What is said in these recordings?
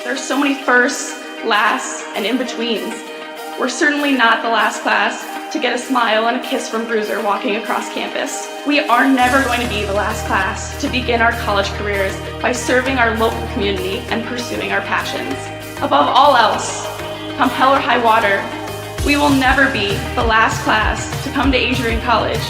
There's so many firsts, lasts, and in-betweens. We're certainly not the last class to get a smile and a kiss from Bruiser walking across campus. We are never going to be the last class to begin our college careers by serving our local community and pursuing our passions. Above all else, come hell or high water, we will never be the last class to come to Adrian College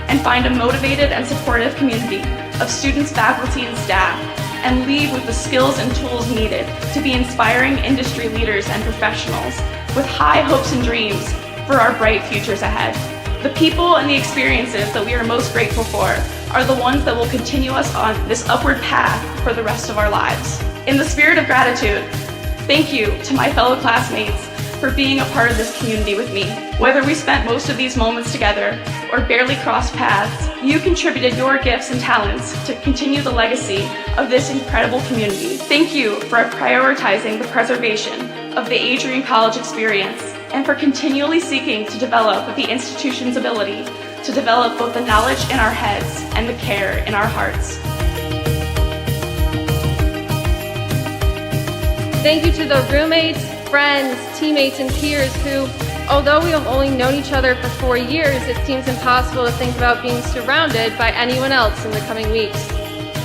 and find a motivated and supportive community of students, faculty, and staff, and leave with the skills and tools needed to be inspiring industry leaders and professionals with high hopes and dreams for our bright futures ahead. The people and the experiences that we are most grateful for are the ones that will continue us on this upward path for the rest of our lives. In the spirit of gratitude, thank you to my fellow classmates for being a part of this community with me. Whether we spent most of these moments together or barely crossed paths, you contributed your gifts and talents to continue the legacy of this incredible community. Thank you for prioritizing the preservation of the Adrian College experience and for continually seeking to develop the institution's ability to develop both the knowledge in our heads and the care in our hearts. Thank you to the roommates, friends, teammates, and peers who, although we have only known each other for 4 years, it seems impossible to think about being surrounded by anyone else in the coming weeks.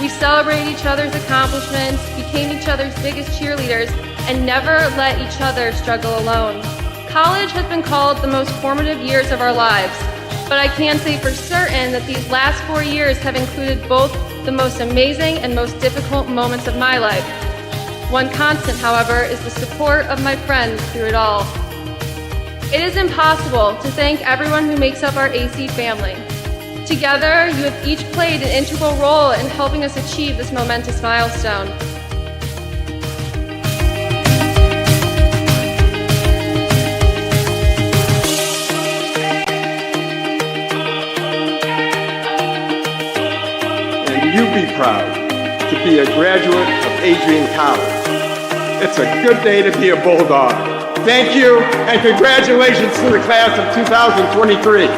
We celebrated each other's accomplishments, became each other's biggest cheerleaders, and never let each other struggle alone. College has been called the most formative years of our lives, but I can say for certain that these last 4 years have included both the most amazing and most difficult moments of my life. One constant, however, is the support of my friends through it all. It is impossible to thank everyone who makes up our AC family. Together, you have each played an integral role in helping us achieve this momentous milestone. And you be proud to be a graduate of Adrian College. It's a good day to be a Bulldog. Thank you, and congratulations to the class of 2023.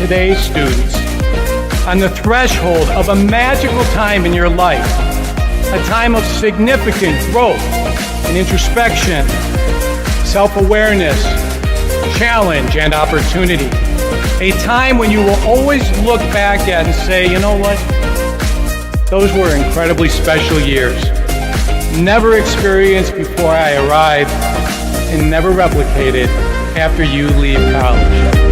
Today's students on the threshold of a magical time in your life, a time of significant growth and introspection, self-awareness, challenge, and opportunity. A time when you will always look back at and say, you know what? Those were incredibly special years. Never experienced before I arrived and never replicated after you leave college.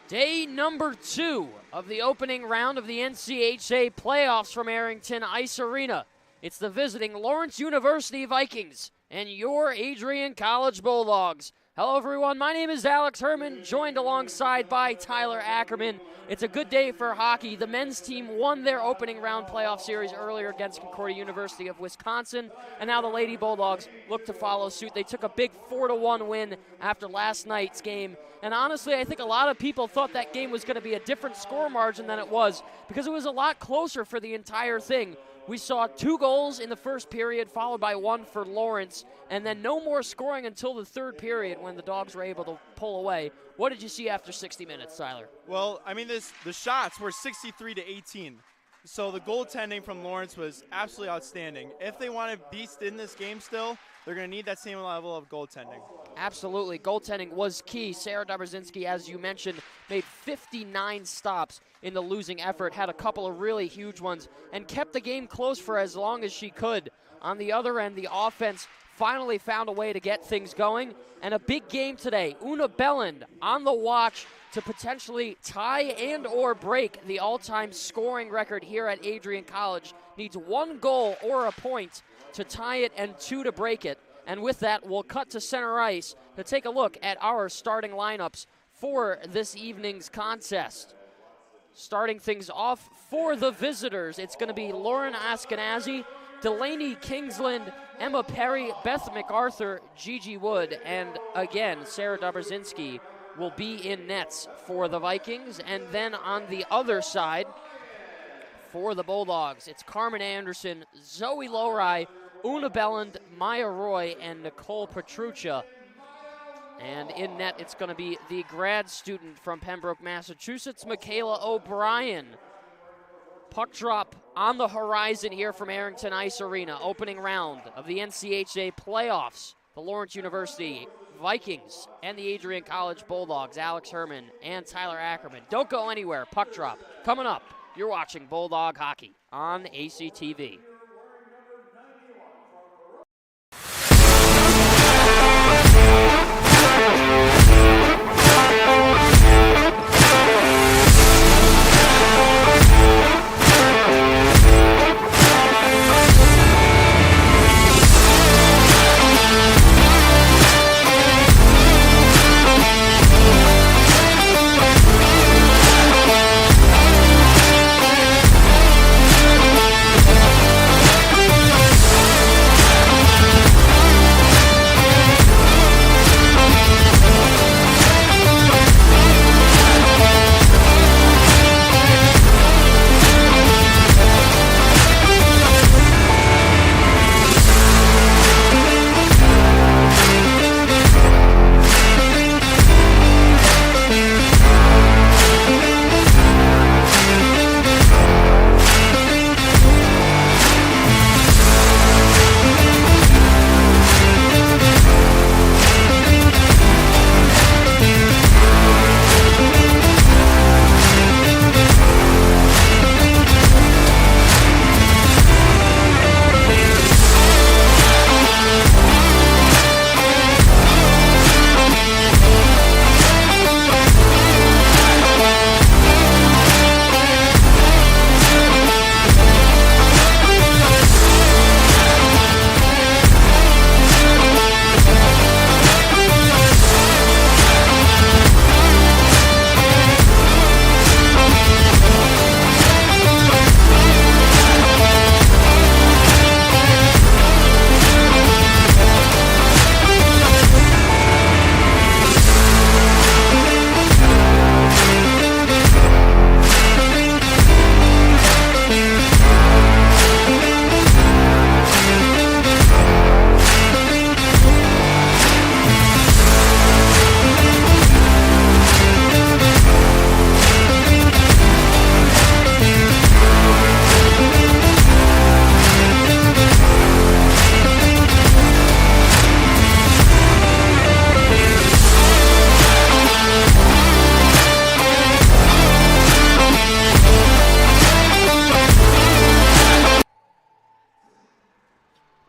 Day number 2 of the opening round of the NCHA playoffs from Arrington Ice Arena. It's the visiting Lawrence University Vikings and your Adrian College Bulldogs Hello, everyone. My name is Alex Herman, joined alongside by Tyler Ackerman. It's a good day for hockey. The men's team won their opening round playoff series earlier against Concordia University of Wisconsin, and now the Lady Bulldogs look to follow suit. They took a big 4-1 win after last night's game, and honestly, I think a lot of people thought that game was going to be a different score margin than it was, because it was a lot closer for the entire thing. We saw 2 goals in the first period, followed by 1 for Lawrence, and then no more scoring until the third period when the Dogs were able to pull away. What did you see after 60 minutes, Tyler? Well, I mean, the shots were 63-18, so the goaltending from Lawrence was absolutely outstanding. If they want to beast in this game still, they're going to need that same level of goaltending. Absolutely. Goaltending was key. Sarah Dobrzinski, as you mentioned, made 59 stops in the losing effort, had a couple of really huge ones, and kept the game close for as long as she could. On the other end, the offense finally found a way to get things going, and a big game today. Una Belland on the watch to potentially tie and or break the all-time scoring record here at Adrian College. Needs 1 goal or a point to tie it and 2 to break it. And with that, we'll cut to center ice to take a look at our starting lineups for this evening's contest. Starting things off for the visitors, it's going to be Lauren Askenazi, Delaney Kingsland, Emma Perry, Beth MacArthur, Gigi Wood, and again, Sarah Dobrzinski will be in nets for the Vikings. And then on the other side, for the Bulldogs, it's Carmen Anderson, Zoe Lowry, Una Belland, Maya Roy, and Nicole Petruccia. And in net, it's going to be the grad student from Pembroke, Massachusetts, Michaela O'Brien. Puck drop on the horizon here from Arrington Ice Arena. Opening round of the NCHA playoffs. The Lawrence University Vikings and the Adrian College Bulldogs. Alex Herman and Tyler Ackerman. Don't go anywhere. Puck drop coming up. You're watching Bulldog Hockey on ACTV.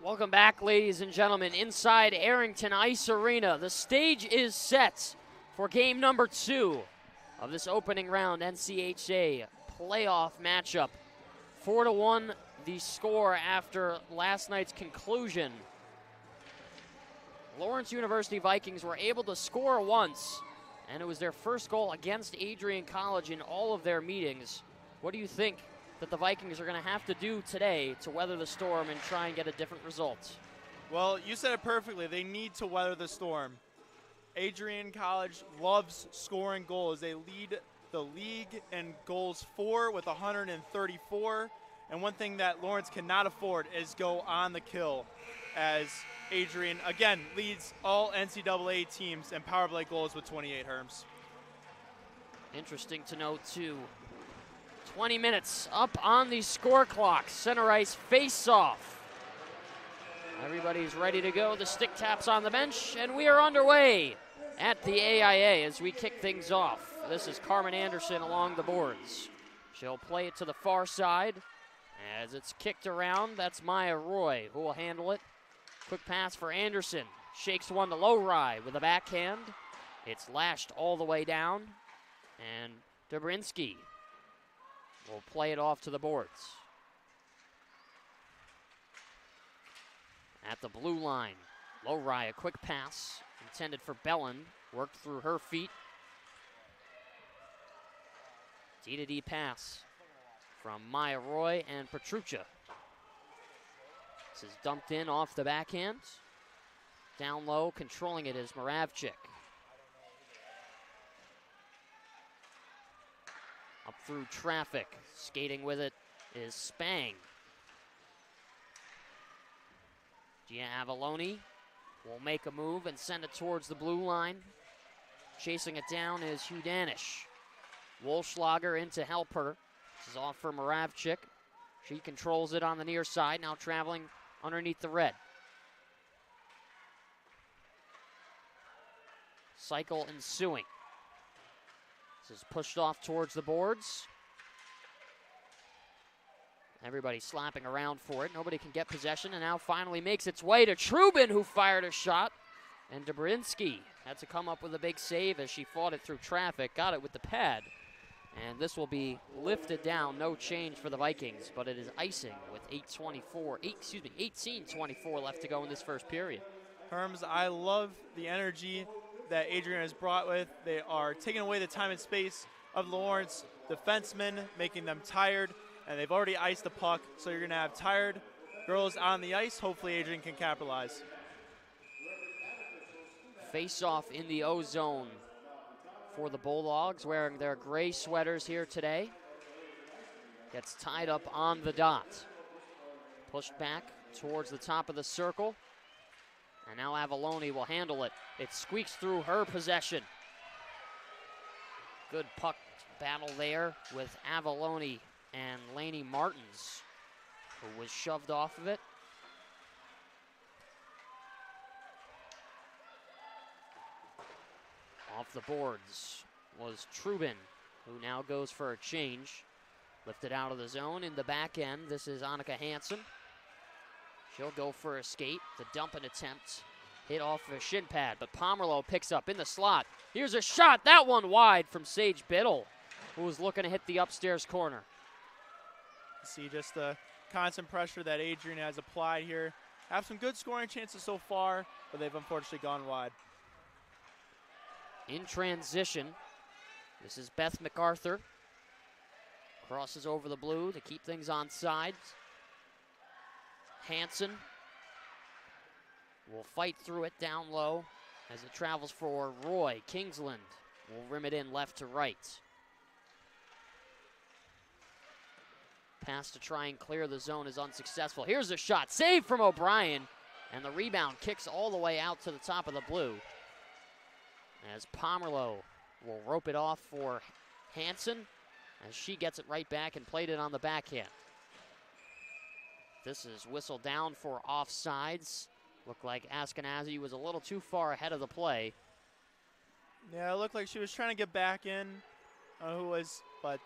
Welcome back, ladies and gentlemen, inside Arrington Ice Arena. The stage is set for game number 2 of this opening round NCHA playoff matchup. 4-1 the score after last night's conclusion. Lawrence University Vikings were able to score once, and it was their first goal against Adrian College in all of their meetings. What do you think that the Vikings are going to have to do today to weather the storm and try and get a different result? Well, you said it perfectly. They need to weather the storm. Adrian College loves scoring goals. They lead the league in goals for with 134. And one thing that Lawrence cannot afford is go on the kill, as Adrian, again, leads all NCAA teams in power play goals with 28, Herms. Interesting to note, too. 20 minutes up on the score clock. Center ice face-off. Everybody's ready to go. The stick taps on the bench, and we are underway at the AIA as we kick things off. This is Carmen Anderson along the boards. She'll play it to the far side. As it's kicked around, that's Maya Roy who will handle it. Quick pass for Anderson. Shakes one to Lowry with a backhand. It's lashed all the way down. And Dobrinsky will play it off to the boards. At the blue line, Lowry, a quick pass intended for Belland. Worked through her feet. D-to-D pass from Maya Roy and Petruccia. This is dumped in off the backhand. Down low, controlling it is Moravchik. Up through traffic, skating with it is Spang. Gia Avalone will make a move and send it towards the blue line. Chasing it down is Hugh Danish. Wolfschlager in to help her. This is off for Moravchik. She controls it on the near side, now traveling underneath the red. Cycle ensuing. This is pushed off towards the boards. Everybody slapping around for it. Nobody can get possession, and now finally makes its way to Trubin, who fired a shot. And Dobrinsky had to come up with a big save as she fought it through traffic. Got it with the pad. And this will be lifted down. No change for the Vikings, but it is icing with 18:24 left to go in this first period. Herms, I love the energy that Adrian has brought with. They are taking away the time and space of Lawrence defensemen, making them tired, and they've already iced the puck, so you're going to have tired girls on the ice. Hopefully Adrian can capitalize. Face-off in the O-zone for the Bulldogs, wearing their gray sweaters here today. Gets tied up on the dot. Pushed back towards the top of the circle. And now Avalone will handle it. It squeaks through her possession. Good puck battle there with Avalone and Laney Martins, who was shoved off of it. Off the boards was Trubin, who now goes for a change. Lifted out of the zone in the back end. This is Annika Hansen. She'll go for a skate. The dump and attempt hit off a shin pad, but Pomerleau picks up in the slot. Here's a shot. That one wide from Sage Biddle, who was looking to hit the upstairs corner. See just the constant pressure that Adrian has applied here. Have some good scoring chances so far, but they've unfortunately gone wide. In transition, this is Beth MacArthur. Crosses over the blue to keep things on sides. Hansen will fight through it down low as it travels for Roy. Kingsland will rim it in left to right. Pass to try and clear the zone is unsuccessful. Here's a shot, save from O'Brien, and the rebound kicks all the way out to the top of the blue. As Pomerleau will rope it off for Hansen, as she gets it right back and played it on the backhand. This is whistled down for offsides. Looked like Ashkenazi was a little too far ahead of the play. Yeah, it looked like she was trying to get back in, but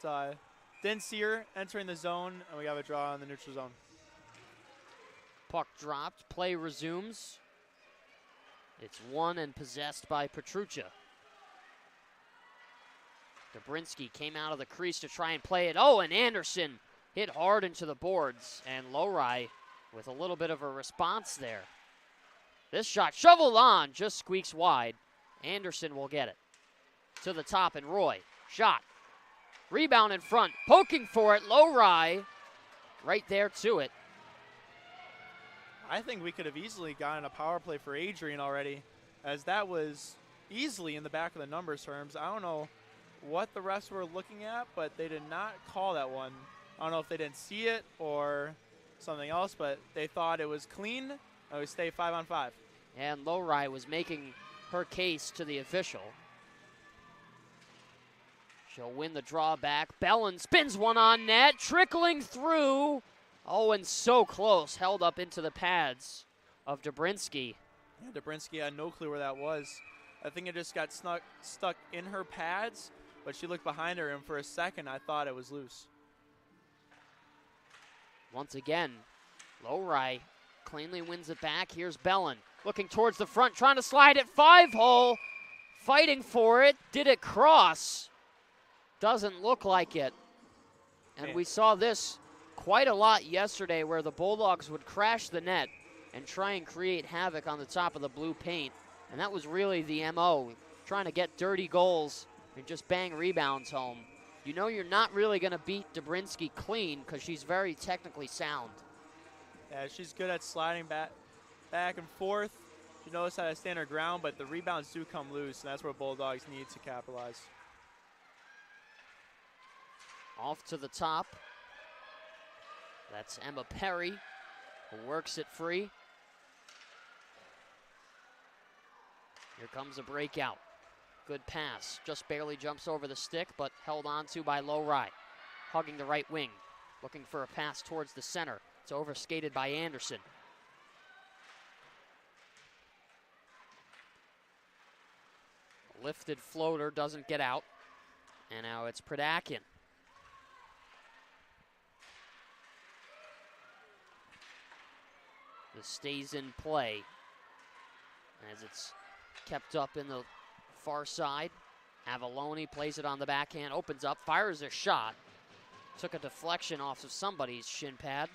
didn't see her entering the zone, and we got a draw in the neutral zone. Puck dropped, play resumes. It's won and possessed by Petruccia. Dobrinsky came out of the crease to try and play it. Oh, and Anderson hit hard into the boards, and Lowry with a little bit of a response there. This shot shoveled on, just squeaks wide. Anderson will get it. To the top, and Roy. Shot. Rebound in front. Poking for it. Low Rye. Right there to it. I think we could have easily gotten a power play for Adrian already, as that was easily in the back of the numbers terms. I don't know what the refs were looking at, but they did not call that one. I don't know if they didn't see it or something else, but they thought it was clean. And we stay 5-on-5. And Low Rye was making her case to the official. She'll win the draw back. Bellin spins one on net, trickling through. Oh, and so close, held up into the pads of Dobrinsky. Yeah, Dobrinsky had no clue where that was. I think it just got stuck in her pads, but she looked behind her, and for a second, I thought it was loose. Once again, Low Rye cleanly wins it back. Here's Bellin looking towards the front, trying to slide it 5-hole, fighting for it. Did it cross? Doesn't look like it. And we saw this quite a lot yesterday, where the Bulldogs would crash the net and try and create havoc on the top of the blue paint. And that was really the MO, trying to get dirty goals and just bang rebounds home. You know you're not really going to beat Dobrinsky clean because she's very technically sound. Yeah, she's good at sliding back and forth. She knows how to stand her ground, but the rebounds do come loose, and that's where Bulldogs need to capitalize. Off to the top. That's Emma Perry, who works it free. Here comes a breakout. Good pass. Just barely jumps over the stick, but held on to by Low Rye. Hugging the right wing. Looking for a pass towards the center. It's overskated by Anderson. Lifted floater doesn't get out. And now it's Pradakian. This stays in play as it's kept up in the far side. Avalone plays it on the backhand, opens up, fires a shot. Took a deflection off of somebody's shin pad.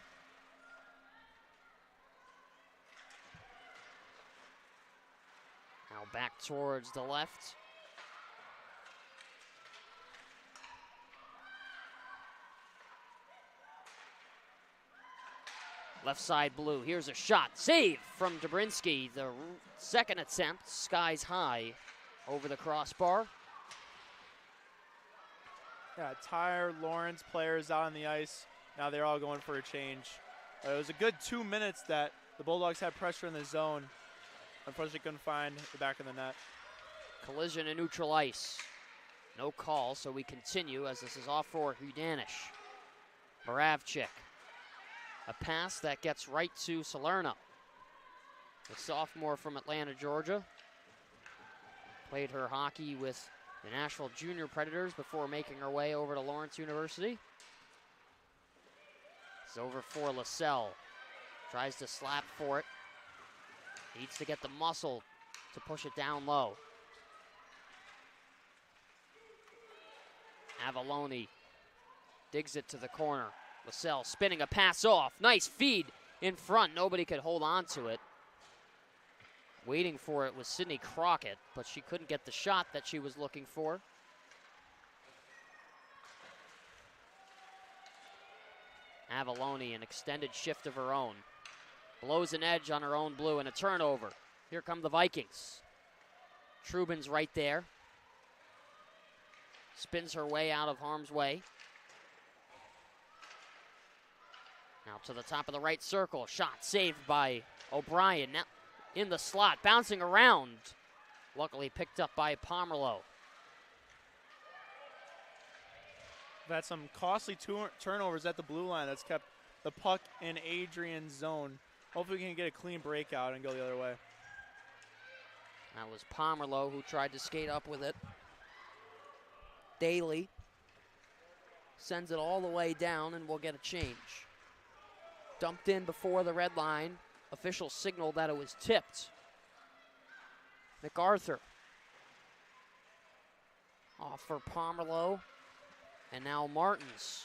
Now back towards the left. Left side blue. Here's a shot. Save from Dobrinsky. The second attempt, skies high over the crossbar. Yeah, Tyre, Lawrence, players out on the ice. Now they're all going for a change. It was a good 2 minutes that the Bulldogs had pressure in the zone. Unfortunately, couldn't find the back of the net. Collision in neutral ice. No call, so we continue as this is off for Hudanish. Moravchik. A pass that gets right to Salerno. The sophomore from Atlanta, Georgia. Played her hockey with the Nashville Junior Predators before making her way over to Lawrence University. It's over for LaSalle. Tries to slap for it. Needs to get the muscle to push it down low. Avalone digs it to the corner. LaSalle spinning a pass off. Nice feed in front. Nobody could hold on to it. Waiting for it was Sydney Crockett, but she couldn't get the shot that she was looking for. Avalone, an extended shift of her own. Blows an edge on her own blue and a turnover. Here come the Vikings. Trubin's right there. Spins her way out of harm's way. Now to the top of the right circle. Shot saved by O'Brien. Now in the slot, bouncing around. Luckily picked up by Pomerleau. We've had some costly turnovers at the blue line that's kept the puck in Adrian's zone. Hopefully we can get a clean breakout and go the other way. That was Pomerleau who tried to skate up with it. Daly sends it all the way down and we'll get a change. Dumped in before the red line. Official signaled that it was tipped. MacArthur off for Pomerleau. And now Martins.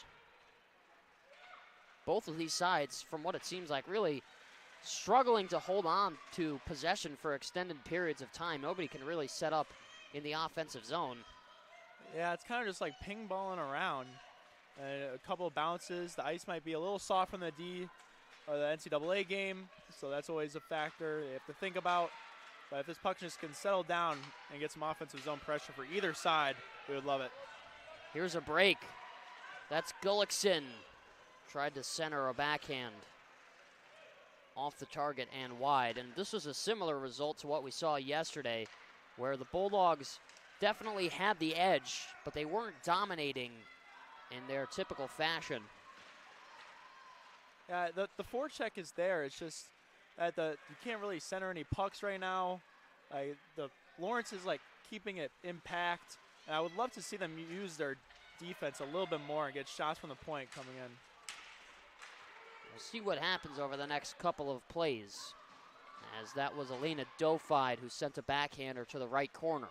Both of these sides, from what it seems like, really struggling to hold on to possession for extended periods of time. Nobody can really set up in the offensive zone. Yeah, it's kind of just like ping balling around. A couple of bounces. The ice might be a little soft from the D or the NCAA game, so that's always a factor they have to think about. But if this puck just can settle down and get some offensive zone pressure for either side, we would love it. Here's a break. That's Gullickson. Tried to center a backhand off the target and wide. And this was a similar result to what we saw yesterday, where the Bulldogs definitely had the edge, but they weren't dominating in their typical fashion. Yeah, the forecheck is there. It's just that you can't really center any pucks right now. The Lawrence is like keeping it impact, and I would love to see them use their defense a little bit more and get shots from the point coming in. We'll see what happens over the next couple of plays, as that was Alina Dofide who sent a backhander to the right corner.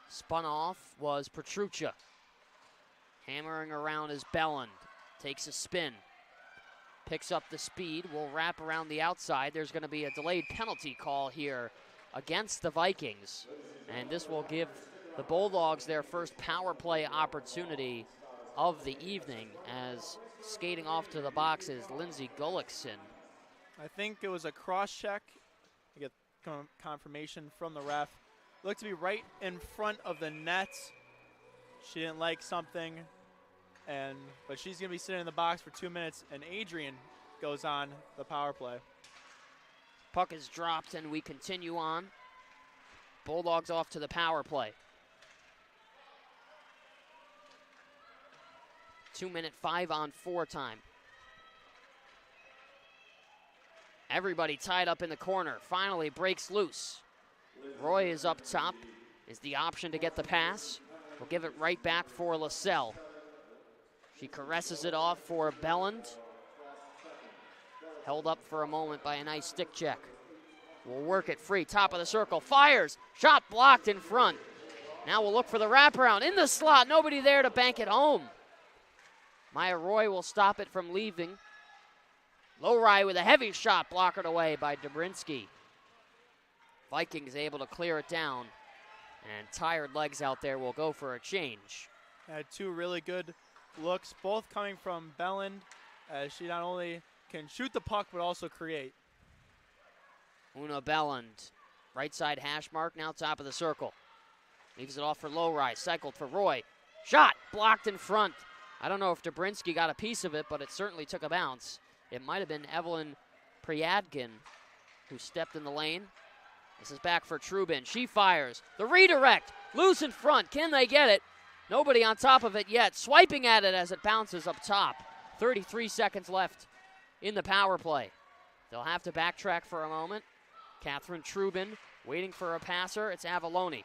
Spun off was Petruccia. Hammering around is Belland. Takes a spin. Picks up the speed. Will wrap around the outside. There's going to be a delayed penalty call here against the Vikings. And this will give the Bulldogs their first power play opportunity of the evening, as skating off to the box is Lindsay Gullickson. I think it was a cross check. I get confirmation from the ref. Looked to be right in front of the net. She didn't like something, but she's going to be sitting in the box for 2 minutes, and Adrian goes on the power play. Puck is dropped, and we continue on. Bulldogs off to the power play. 2-minute 5-on-4 time. Everybody tied up in the corner. Finally breaks loose. Roy is up top. Is the option to get the pass. We'll give it right back for LaSalle. She caresses it off for Belland. Held up for a moment by a nice stick check. We'll work it free. Top of the circle. Fires. Shot blocked in front. Now we'll look for the wraparound. In the slot. Nobody there to bank it home. Maya Roy will stop it from leaving. Lowry with a heavy shot blockered away by Dobrinsky. Vikings able to clear it down. And tired legs out there will go for a change. Had two really good looks, both coming from Belland, as she not only can shoot the puck, but also create. Una Belland, right side hash mark, now top of the circle. Leaves it off for Lowry, cycled for Roy. Shot, blocked in front. I don't know if Dobrinsky got a piece of it, but it certainly took a bounce. It might have been Evelyn Priadkin who stepped in the lane. This is back for Trubin. She fires. The redirect. Loose in front. Can they get it? Nobody on top of it yet. Swiping at it as it bounces up top. 33 seconds left in the power play. They'll have to backtrack for a moment. Catherine Trubin waiting for a passer. It's Avalone.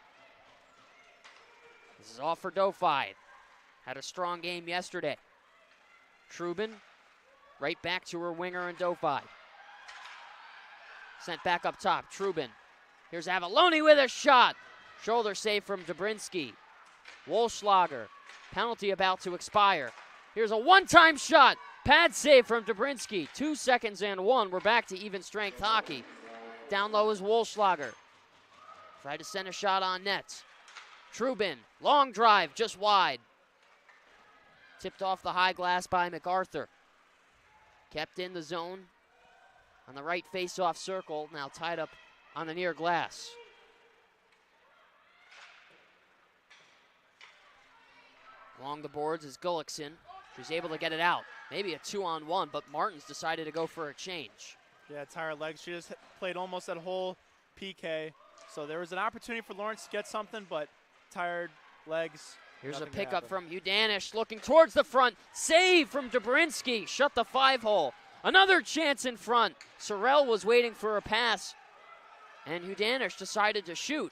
This is off for Dofide. Had a strong game yesterday. Trubin right back to her winger and Dofide. Sent back up top. Trubin. Here's Avalone with a shot. Shoulder save from Dobrinsky. Wolschlager. Penalty about to expire. Here's a one-time shot. Pad save from Dobrinsky. 2 seconds and 1. We're back to even strength hockey. Down low is Wolschlager. Tried to send a shot on net. Trubin. Long drive, just wide. Tipped off the high glass by MacArthur. Kept in the zone on the right face-off circle. Now tied up on the near glass. Along the boards is Gullickson. She's able to get it out. Maybe a 2-on-1, but Martin's decided to go for a change. Yeah, tired legs. She just played almost that whole PK. So there was an opportunity for Lawrence to get something, but tired legs. Here's a pickup from Udanish looking towards the front. Save from Dobrinsky. Shut the 5-hole. Another chance in front. Sorrell was waiting for a pass, and Udanish decided to shoot.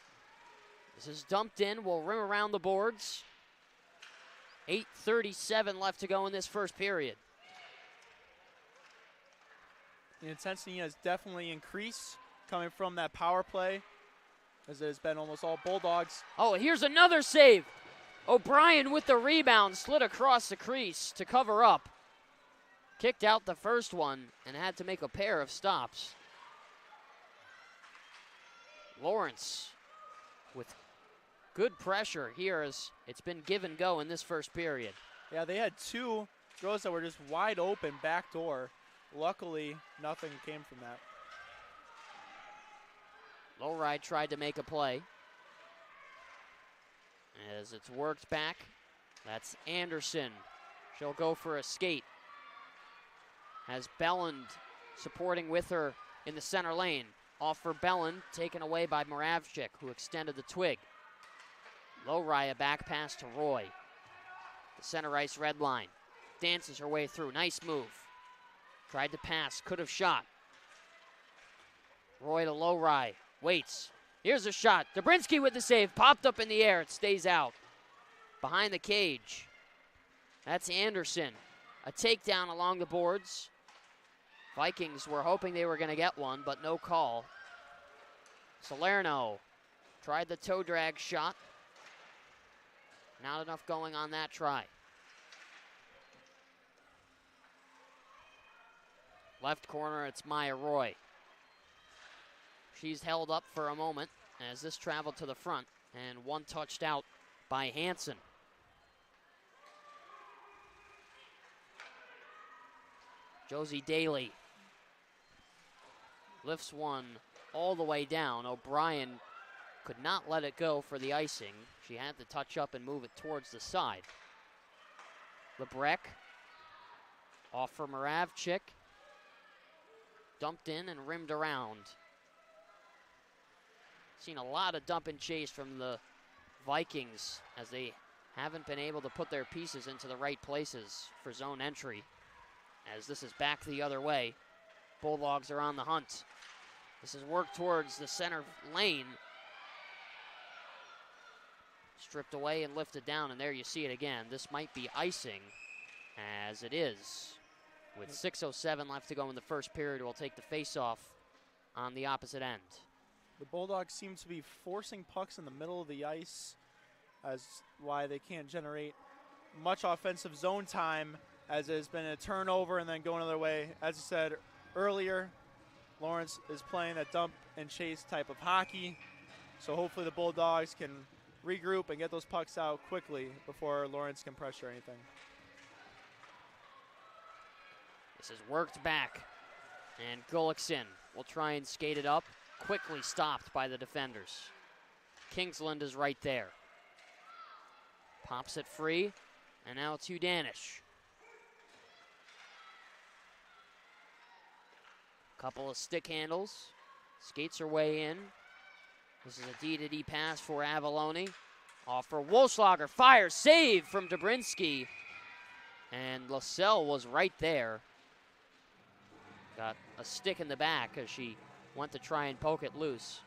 This is dumped in. We'll rim around the boards. 8:37 left to go in this first period. The intensity has definitely increased coming from that power play, as it has been almost all Bulldogs. Oh, here's another save. O'Brien with the rebound, slid across the crease to cover up. kicked out the first one and had to make a pair of stops. Lawrence with good pressure here as it's been give and go in this first period. Yeah, they had two throws that were just wide open, back door. Luckily, nothing came from that. Lowry tried to make a play. As it's worked back, that's Anderson. She'll go for a skate. Has Belland supporting with her in the center lane. Off for Belland, taken away by Moravchik, who extended the twig. Lowry, a back pass to Roy. The center ice red line. Dances her way through. Nice move. Tried to pass, could have shot. Roy to Lowry. Waits. Here's a shot. Dobrinsky with the save. Popped up in the air. It stays out. Behind the cage. That's Anderson. A takedown along the boards. Vikings were hoping they were going to get one, but no call. Salerno tried the toe drag shot. Not enough going on that try. Left corner, it's Maya Roy. She's held up for a moment as this traveled to the front, and one touched out by Hansen. Josie Daly lifts one all the way down. O'Brien could not let it go for the icing. She had to touch up and move it towards the side. Lebrec off for Moravchik. Dumped in and rimmed around. Seen a lot of dump and chase from the Vikings as they haven't been able to put their pieces into the right places for zone entry. As this is back the other way, Bulldogs are on the hunt. This is work towards the center lane. Stripped away and lifted down, and there you see it again. This might be icing, as it is. With 6:07 left to go in the first period, we'll take the face-off on the opposite end. The Bulldogs seem to be forcing pucks in the middle of the ice, as why they can't generate much offensive zone time, as there's been a turnover and then going another way. As I said earlier, Lawrence is playing that dump and chase type of hockey, so hopefully the Bulldogs can regroup and get those pucks out quickly before Lawrence can pressure anything. This is worked back, and Gullickson will try and skate it up. Quickly stopped by the defenders. Kingsland is right there. Pops it free, and now to Danish. Couple of stick handles. Skates her way in. This is a D-to-D pass for Avalone. Off for Wolfslager. Fire, save from Dobrinsky. And LaSalle was right there. Got a stick in the back as she went to try and poke it loose.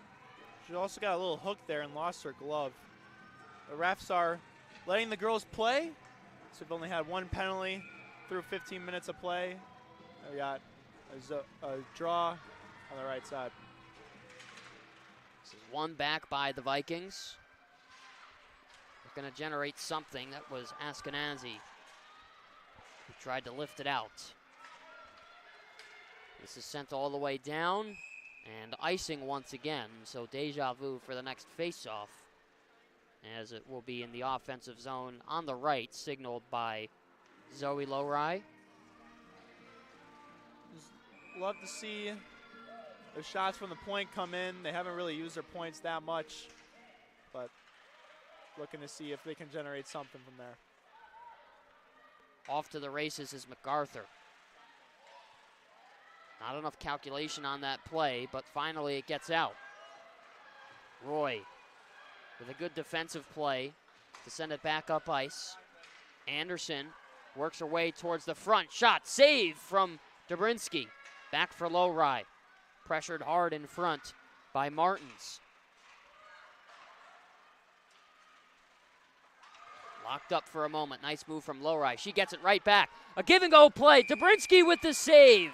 She also got a little hook there and lost her glove. The refs are letting the girls play. So we've only had one penalty through 15 minutes of play. We got a draw on the right side. This is one back by the Vikings. They're going to generate something. That was Askenazi, who tried to lift it out. This is sent all the way down, and icing once again, so deja vu for the next face-off, as it will be in the offensive zone on the right, signaled by Zoe Lowry. Just love to see the shots from the point come in. They haven't really used their points that much, but looking to see if they can generate something from there. Off to the races is MacArthur. Not enough calculation on that play, but finally it gets out. Roy with a good defensive play to send it back up ice. Anderson works her way towards the front. Shot, save from Dobrinsky. Back for Lowry. Pressured hard in front by Martins. Locked up for a moment. Nice move from Lowry. She gets it right back. A give and go play. Dobrinsky with the save.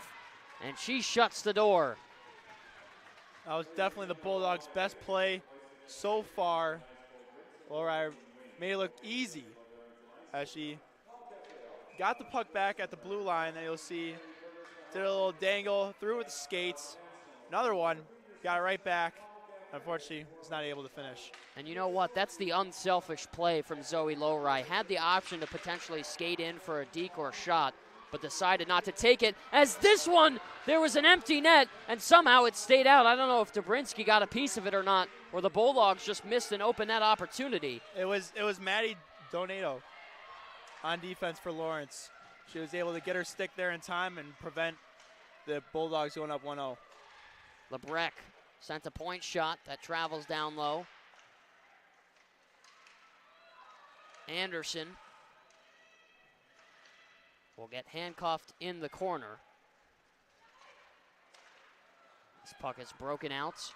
And she shuts the door. That was definitely the Bulldogs' best play so far. Lowry made it look easy as she got the puck back at the blue line that you'll see. Did a little dangle, threw with the skates. Another one, got it right back. Unfortunately, was not able to finish. And you know what? That's the unselfish play from Zoe Lowry. Had the option to potentially skate in for a deke or a shot, but decided not to take it. As this one, there was an empty net, and somehow it stayed out. I don't know if Dobrinsky got a piece of it or not, or the Bulldogs just missed an open net opportunity. It was Maddie Donato on defense for Lawrence. She was able to get her stick there in time and prevent the Bulldogs going up 1-0. Lebrecq sent a point shot that travels down low. Anderson will get handcuffed in the corner. This puck is broken out.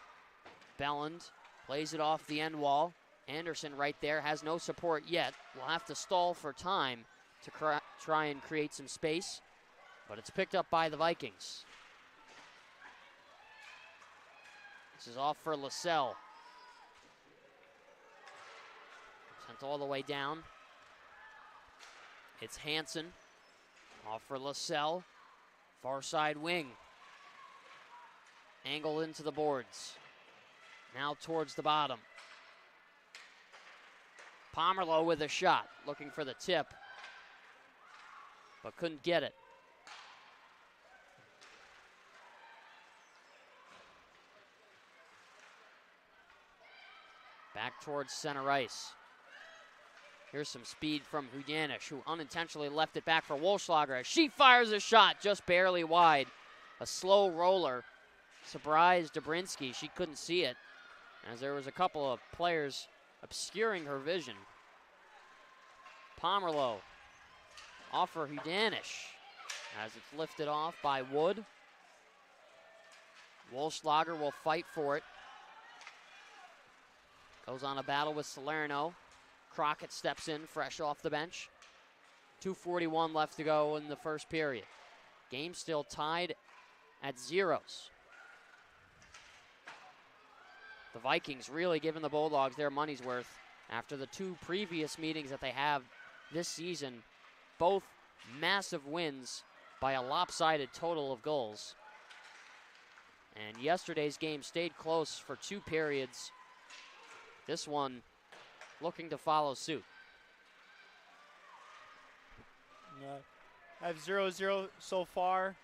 Belland plays it off the end wall. Anderson right there has no support yet. Will have to stall for time to try and create some space, but it's picked up by the Vikings. This is off for LaSalle. Sent all the way down. It's Hansen. Off for LaSalle. Far side wing. Angle into the boards. Now towards the bottom. Pomerleau with a shot, looking for the tip, but couldn't get it. Back towards center ice. Here's some speed from Hudanish, who unintentionally left it back for Wolfschlager. She fires a shot just barely wide. A slow roller. Surprised Dobrinsky. She couldn't see it, as there was a couple of players obscuring her vision. Pomerleau off for Hudanish as it's lifted off by Wood. Wolfschlager will fight for it. Goes on a battle with Salerno. Crockett steps in fresh off the bench. 2:41 left to go in the first period. Game still tied at zeros. The Vikings really giving the Bulldogs their money's worth after the two previous meetings that they have this season. Both massive wins by a lopsided total of goals. And yesterday's game stayed close for 2 periods. This one looking to follow suit. I have 0-0 so far.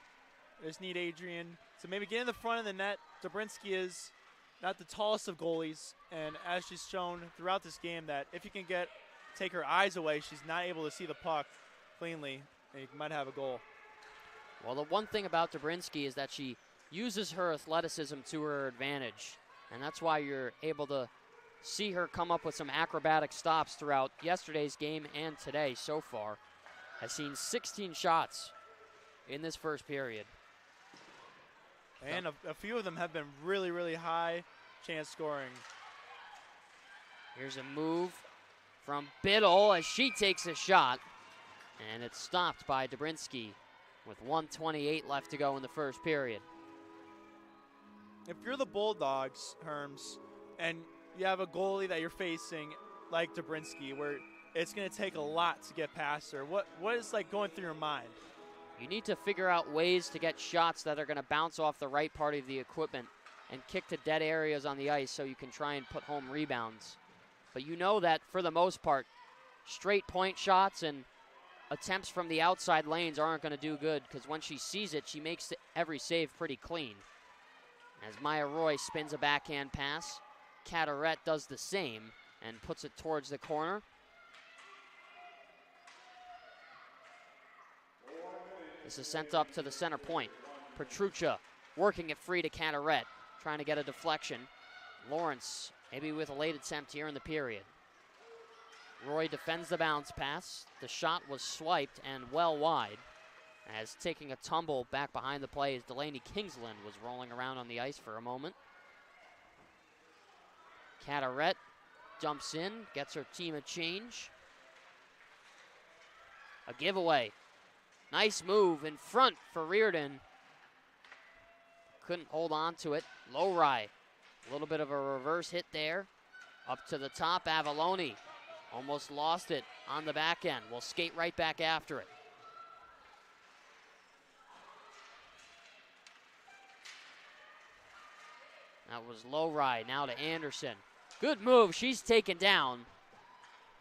Just need Adrian to maybe get in the front of the net. Dobrinsky is not the tallest of goalies, and as she's shown throughout this game, that if you can take her eyes away, she's not able to see the puck cleanly, and you might have a goal. Well, the one thing about Dobrinsky is that she uses her athleticism to her advantage, and that's why you're able to see her come up with some acrobatic stops throughout yesterday's game and today so far. Has seen 16 shots in this first period. And a few of them have been really, really high chance scoring. Here's a move from Biddle as she takes a shot, and it's stopped by Dobrinsky with 1:28 left to go in the first period. If you're the Bulldogs, Herms, and you have a goalie that you're facing like Dobrinsky, where it's going to take a lot to get past her, what is like going through your mind? You need to figure out ways to get shots that are going to bounce off the right part of the equipment and kick to dead areas on the ice so you can try and put home rebounds. But you know that for the most part, straight point shots and attempts from the outside lanes aren't going to do good, because when she sees it, she makes every save pretty clean. As Maya Roy spins a backhand pass, Carteret does the same and puts it towards the corner. This is sent up to the center point. Petruccia working it free to Carteret, trying to get a deflection. Lawrence maybe with a late attempt here in the period. Roy defends the bounce pass. The shot was swiped and well wide, as taking a tumble back behind the play as Delaney Kingsland was rolling around on the ice for a moment. Carteret jumps in, gets her team a change. A giveaway. Nice move in front for Reardon. Couldn't hold on to it. Lowry, a little bit of a reverse hit there. Up to the top, Avalone. Almost lost it on the back end. Will skate right back after it. That was low ride. Now to Anderson. Good move. She's taken down.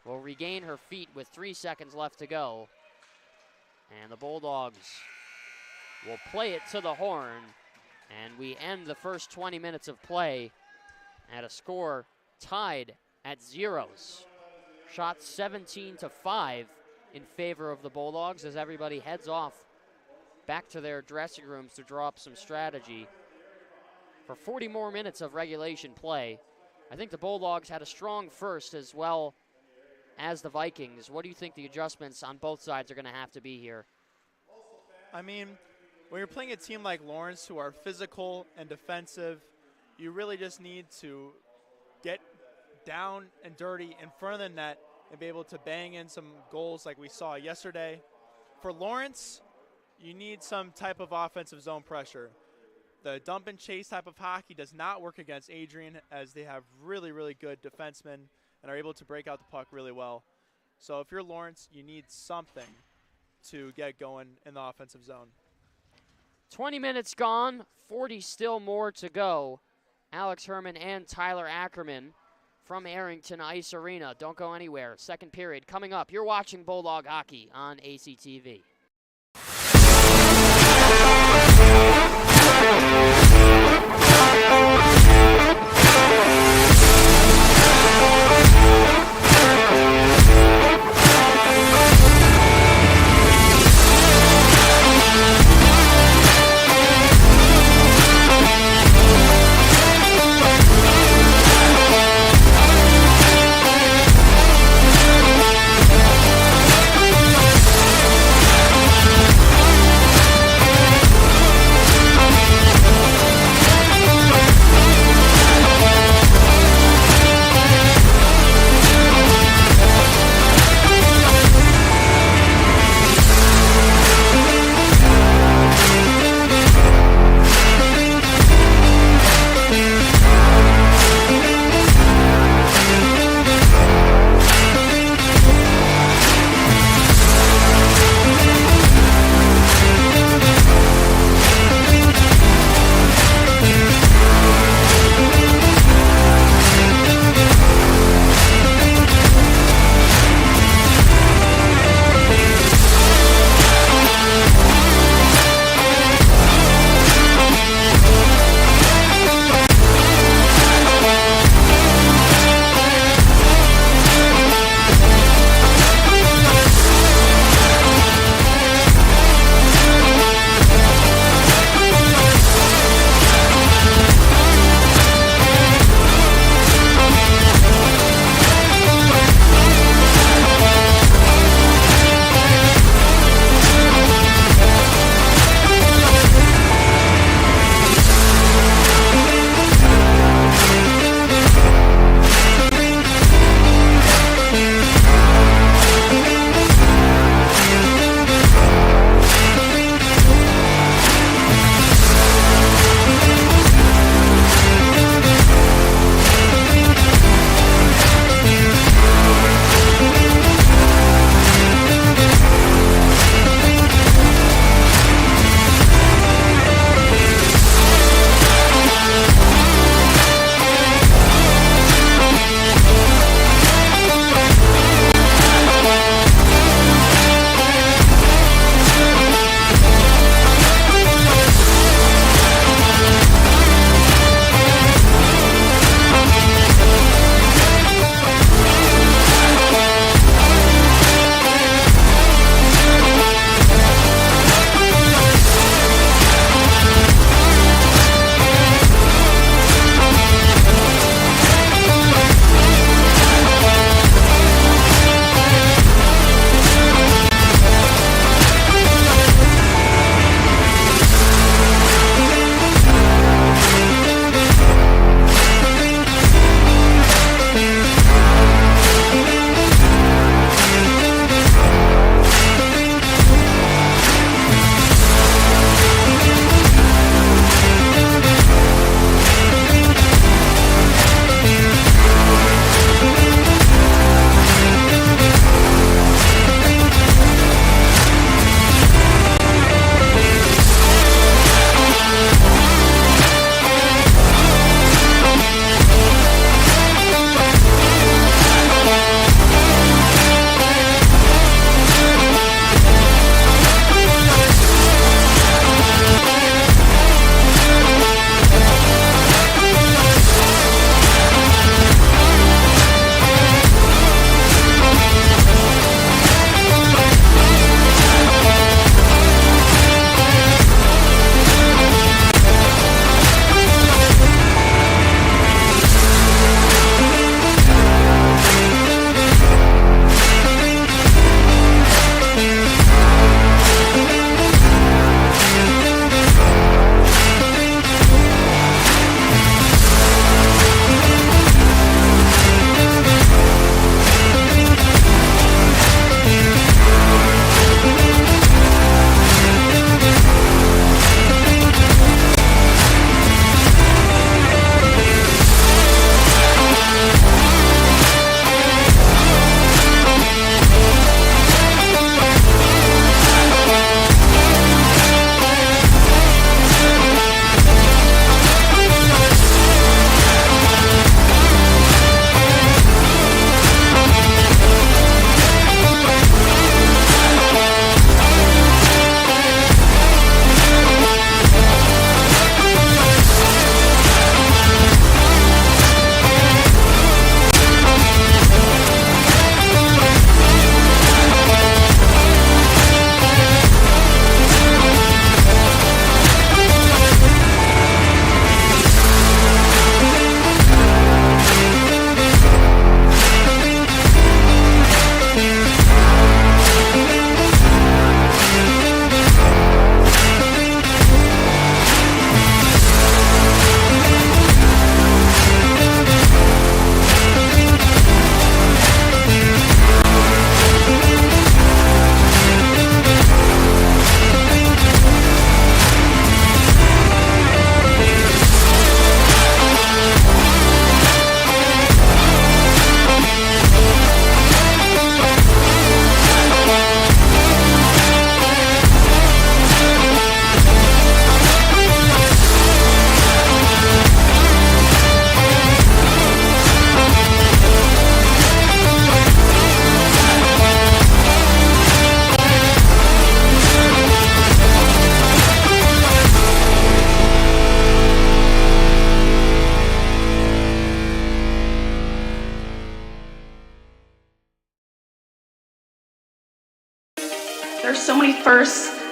Will regain her feet with 3 seconds left to go. And the Bulldogs will play it to the horn. And we end the first 20 minutes of play at a score tied at zeros. Shot 17-5 in favor of the Bulldogs as everybody heads off back to their dressing rooms to draw up some strategy for 40 more minutes of regulation play. I think the Bulldogs had a strong first as well as the Vikings. What do you think the adjustments on both sides are going to have to be here? I mean, when you're playing a team like Lawrence who are physical and defensive, you really just need to get down and dirty in front of the net and be able to bang in some goals like we saw yesterday. For Lawrence, you need some type of offensive zone pressure. The dump and chase type of hockey does not work against Adrian, as they have really, really good defensemen and are able to break out the puck really well. So if you're Lawrence, you need something to get going in the offensive zone. 20 minutes gone, 40 still more to go. Alex Herman and Tyler Ackerman from Arrington Ice Arena. Don't go anywhere. Second period coming up. You're watching Bulldog Hockey on ACTV.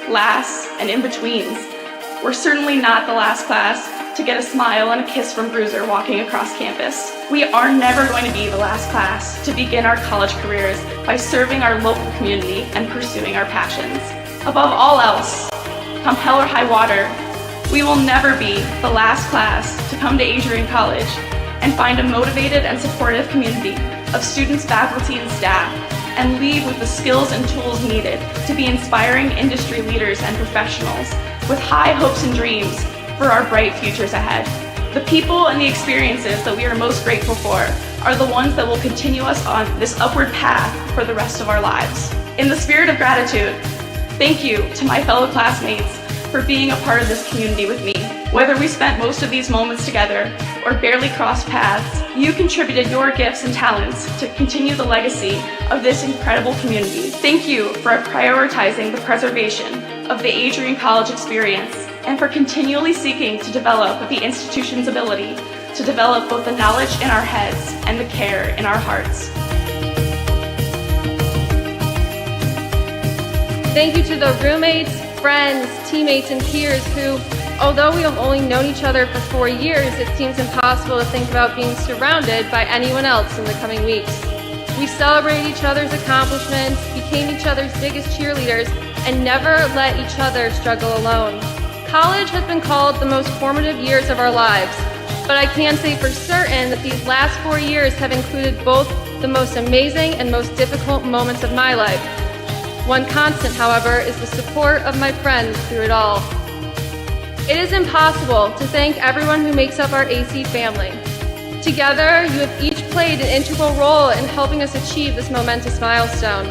lasts, and in-betweens. We're certainly not the last class to get a smile and a kiss from Bruiser walking across campus. We are never going to be the last class to begin our college careers by serving our local community and pursuing our passions. Above all else, come hell or high water, we will never be the last class to come to Adrian College and find a motivated and supportive community of students, faculty, and staff, and leave with the skills and tools needed to be inspiring industry leaders and professionals with high hopes and dreams for our bright futures ahead. The people and the experiences that we are most grateful for are the ones that will continue us on this upward path for the rest of our lives. In the spirit of gratitude, thank you to my fellow classmates for being a part of this community with me. Whether we spent most of these moments together or barely crossed paths, you contributed your gifts and talents to continue the legacy of this incredible community. Thank you for prioritizing the preservation of the Adrian College experience and for continually seeking to develop the institution's ability to develop both the knowledge in our heads and the care in our hearts. Thank you to the roommates, friends, teammates, and peers who, although we have only known each other for 4 years, it seems impossible to think about being surrounded by anyone else in the coming weeks. We celebrated each other's accomplishments, became each other's biggest cheerleaders, and never let each other struggle alone. College has been called the most formative years of our lives, but I can say for certain that these last 4 years have included both the most amazing and most difficult moments of my life. One constant, however, is the support of my friends through it all. It is impossible to thank everyone who makes up our AC family. Together, you have each played an integral role in helping us achieve this momentous milestone.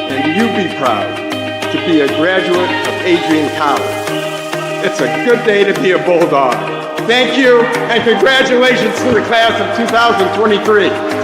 And you be proud to be a graduate of Adrian College. It's a good day to be a Bulldog. Thank you, and congratulations to the class of 2023.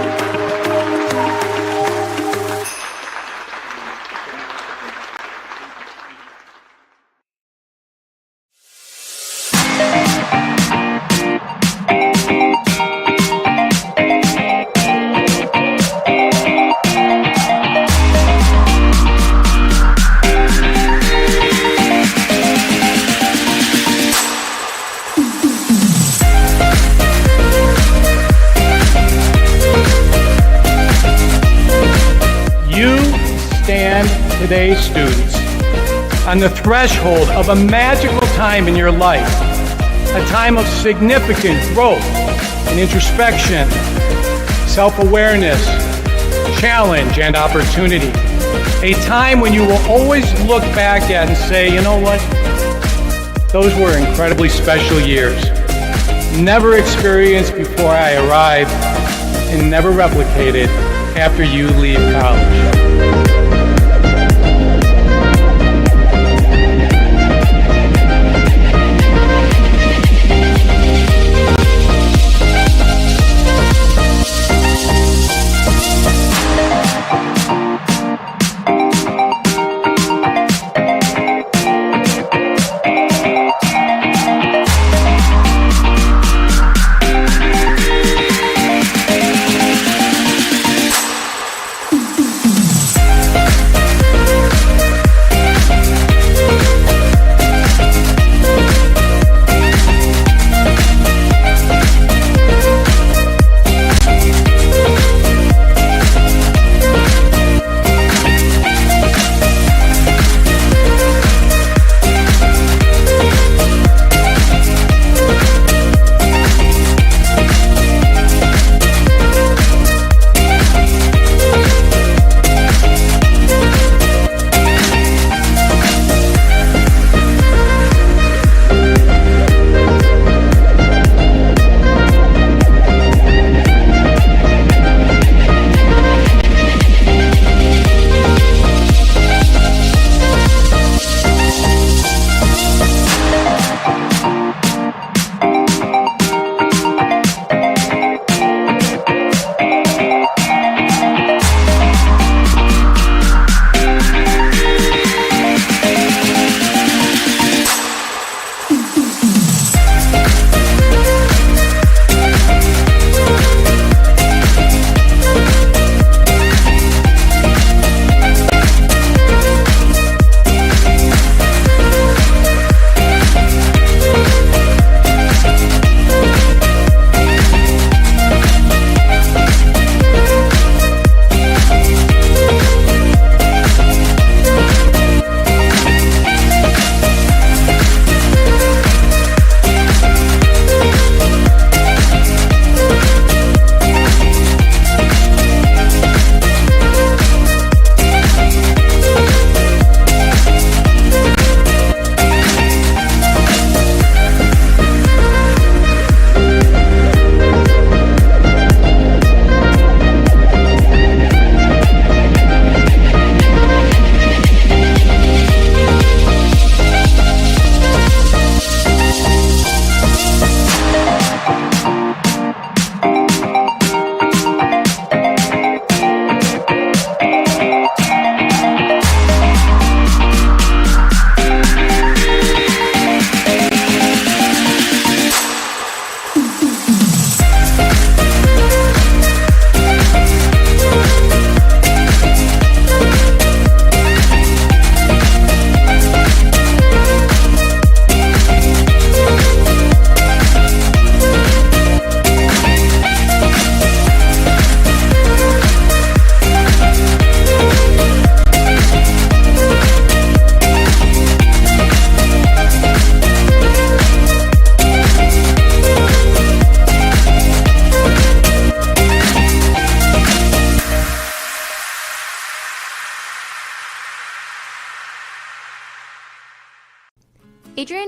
Today's students on the threshold of a magical time in your life, a time of significant growth and introspection, self-awareness, challenge, and opportunity. A time when you will always look back at and say, you know what? Those were incredibly special years. Never experienced before I arrived and never replicated after you leave college.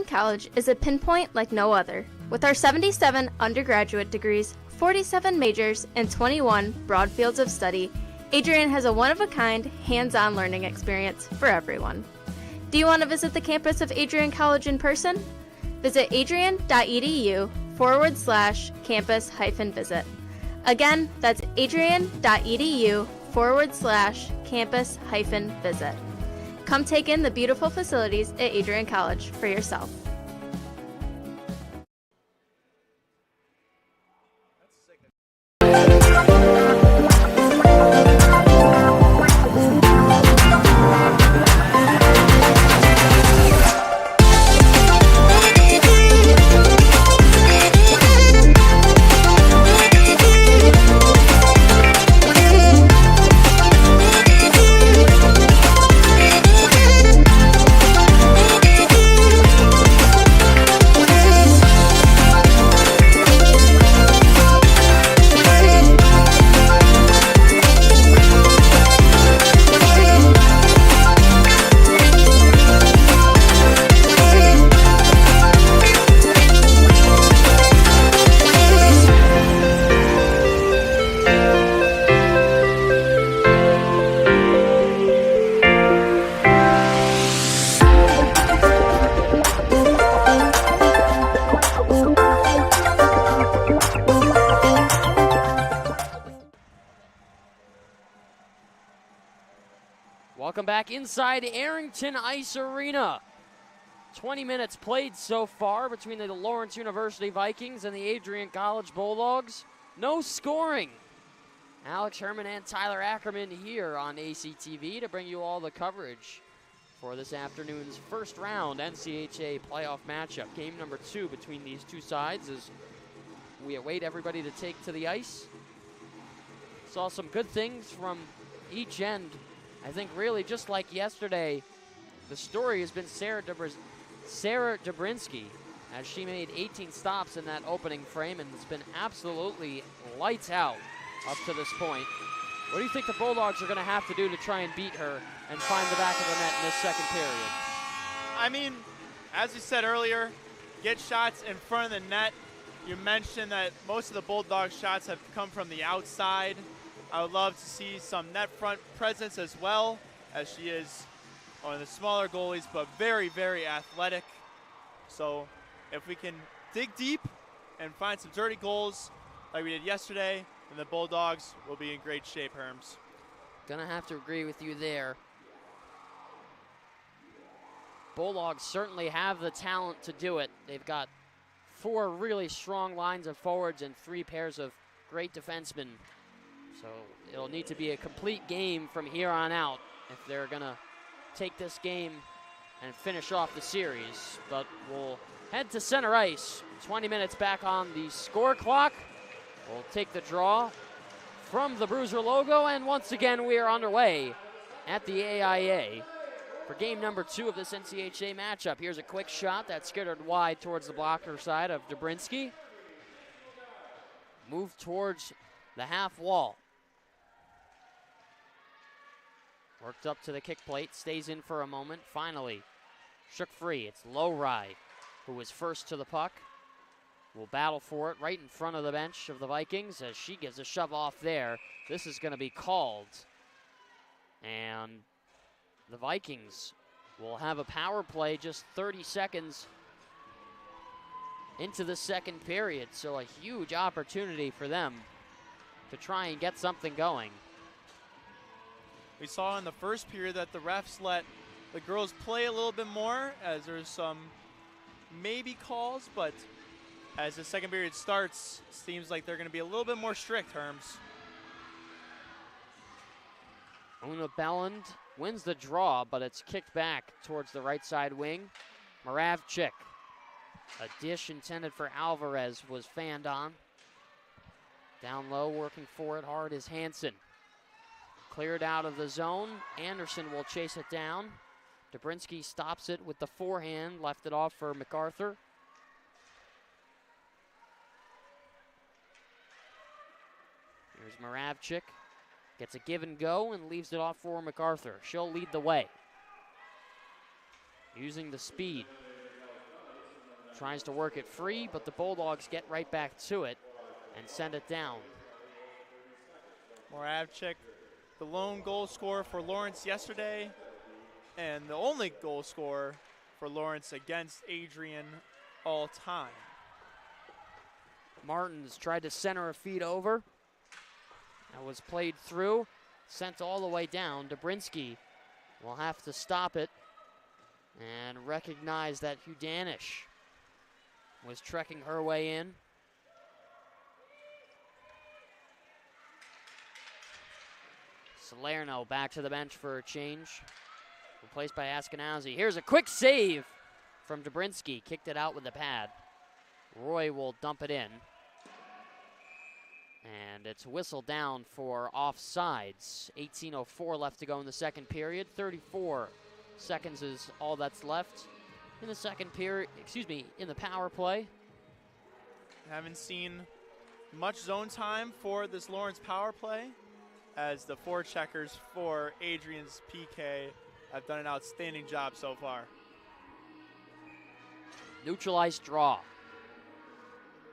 College is a pinpoint like no other. With our 77 undergraduate degrees, 47 majors, and 21 broad fields of study, Adrian has a one-of-a-kind, hands-on learning experience for everyone. Do you want to visit the campus of Adrian College in person? Visit adrian.edu/campus-visit. Again, that's adrian.edu/campus-visit. Come take in the beautiful facilities at Adrian College for yourself. Welcome back inside Arrington Ice Arena. 20 minutes played so far between the Lawrence University Vikings and the Adrian College Bulldogs. No scoring. Alex Herman and Tyler Ackerman here on ACTV to bring you all the coverage for this afternoon's first round NCHA playoff matchup. Game number 2 between these two sides as we await everybody to take to the ice. Saw some good things from each end. I think really just like yesterday, the story has been Sarah Dobrinsky, as she made 18 stops in that opening frame, and it's been absolutely lights out up to this point. What do you think the Bulldogs are going to have to do to try and beat her and find the back of the net in this second period? I mean, as you said earlier, get shots in front of the net. You mentioned that most of the Bulldog shots have come from the outside. I would love to see some net front presence as well, as she is one of the smaller goalies, but very, very athletic. So if we can dig deep and find some dirty goals like we did yesterday, then the Bulldogs will be in great shape, Herms. Gonna have to agree with you there. Bulldogs certainly have the talent to do it. They've got 4 really strong lines of forwards and 3 pairs of great defensemen. So it'll need to be a complete game from here on out if they're going to take this game and finish off the series. But we'll head to center ice. 20 minutes back on the score clock. We'll take the draw from the Bruiser logo, and once again we are underway at the AIA for game number 2 of this NCHA matchup. Here's a quick shot that's skittered wide towards the blocker side of Dobrinsky. Move towards the half wall. Worked up to the kick plate, stays in for a moment, finally shook free. It's Lowry who is first to the puck. Will battle for it right in front of the bench of the Vikings as she gives a shove off there. This is going to be called. And the Vikings will have a power play just 30 seconds into the second period. So a huge opportunity for them to try and get something going. We saw in the first period that the refs let the girls play a little bit more, as there's some maybe calls, but as the second period starts, it seems like they're going to be a little bit more strict, Herms. Una Belland wins the draw, but it's kicked back towards the right side wing. Moravchik, a dish intended for Alvarez, was fanned on. Down low, working for it hard is Hansen. Cleared out of the zone. Anderson will chase it down. Dobrinsky stops it with the forehand, left it off for MacArthur. Here's Moravchik. Gets a give and go and leaves it off for MacArthur. She'll lead the way. Using the speed. Tries to work it free, but the Bulldogs get right back to it and send it down. Moravchik, the lone goal scorer for Lawrence yesterday, and the only goal scorer for Lawrence against Adrian all time. Martins tried to center a feed over. That was played through, sent all the way down. Dobrinsky will have to stop it and recognize that Hudanish was trekking her way in. Salerno back to the bench for a change. Replaced by Askenazi. Here's a quick save from Dobrinsky. Kicked it out with the pad. Roy will dump it in. And it's whistled down for offsides. 18:04 left to go in the second period. 34 seconds is all that's left in the second period, in the power play. Haven't seen much zone time for this Lawrence power play, as the forecheckers for Adrian's PK have done an outstanding job so far. Neutralized draw.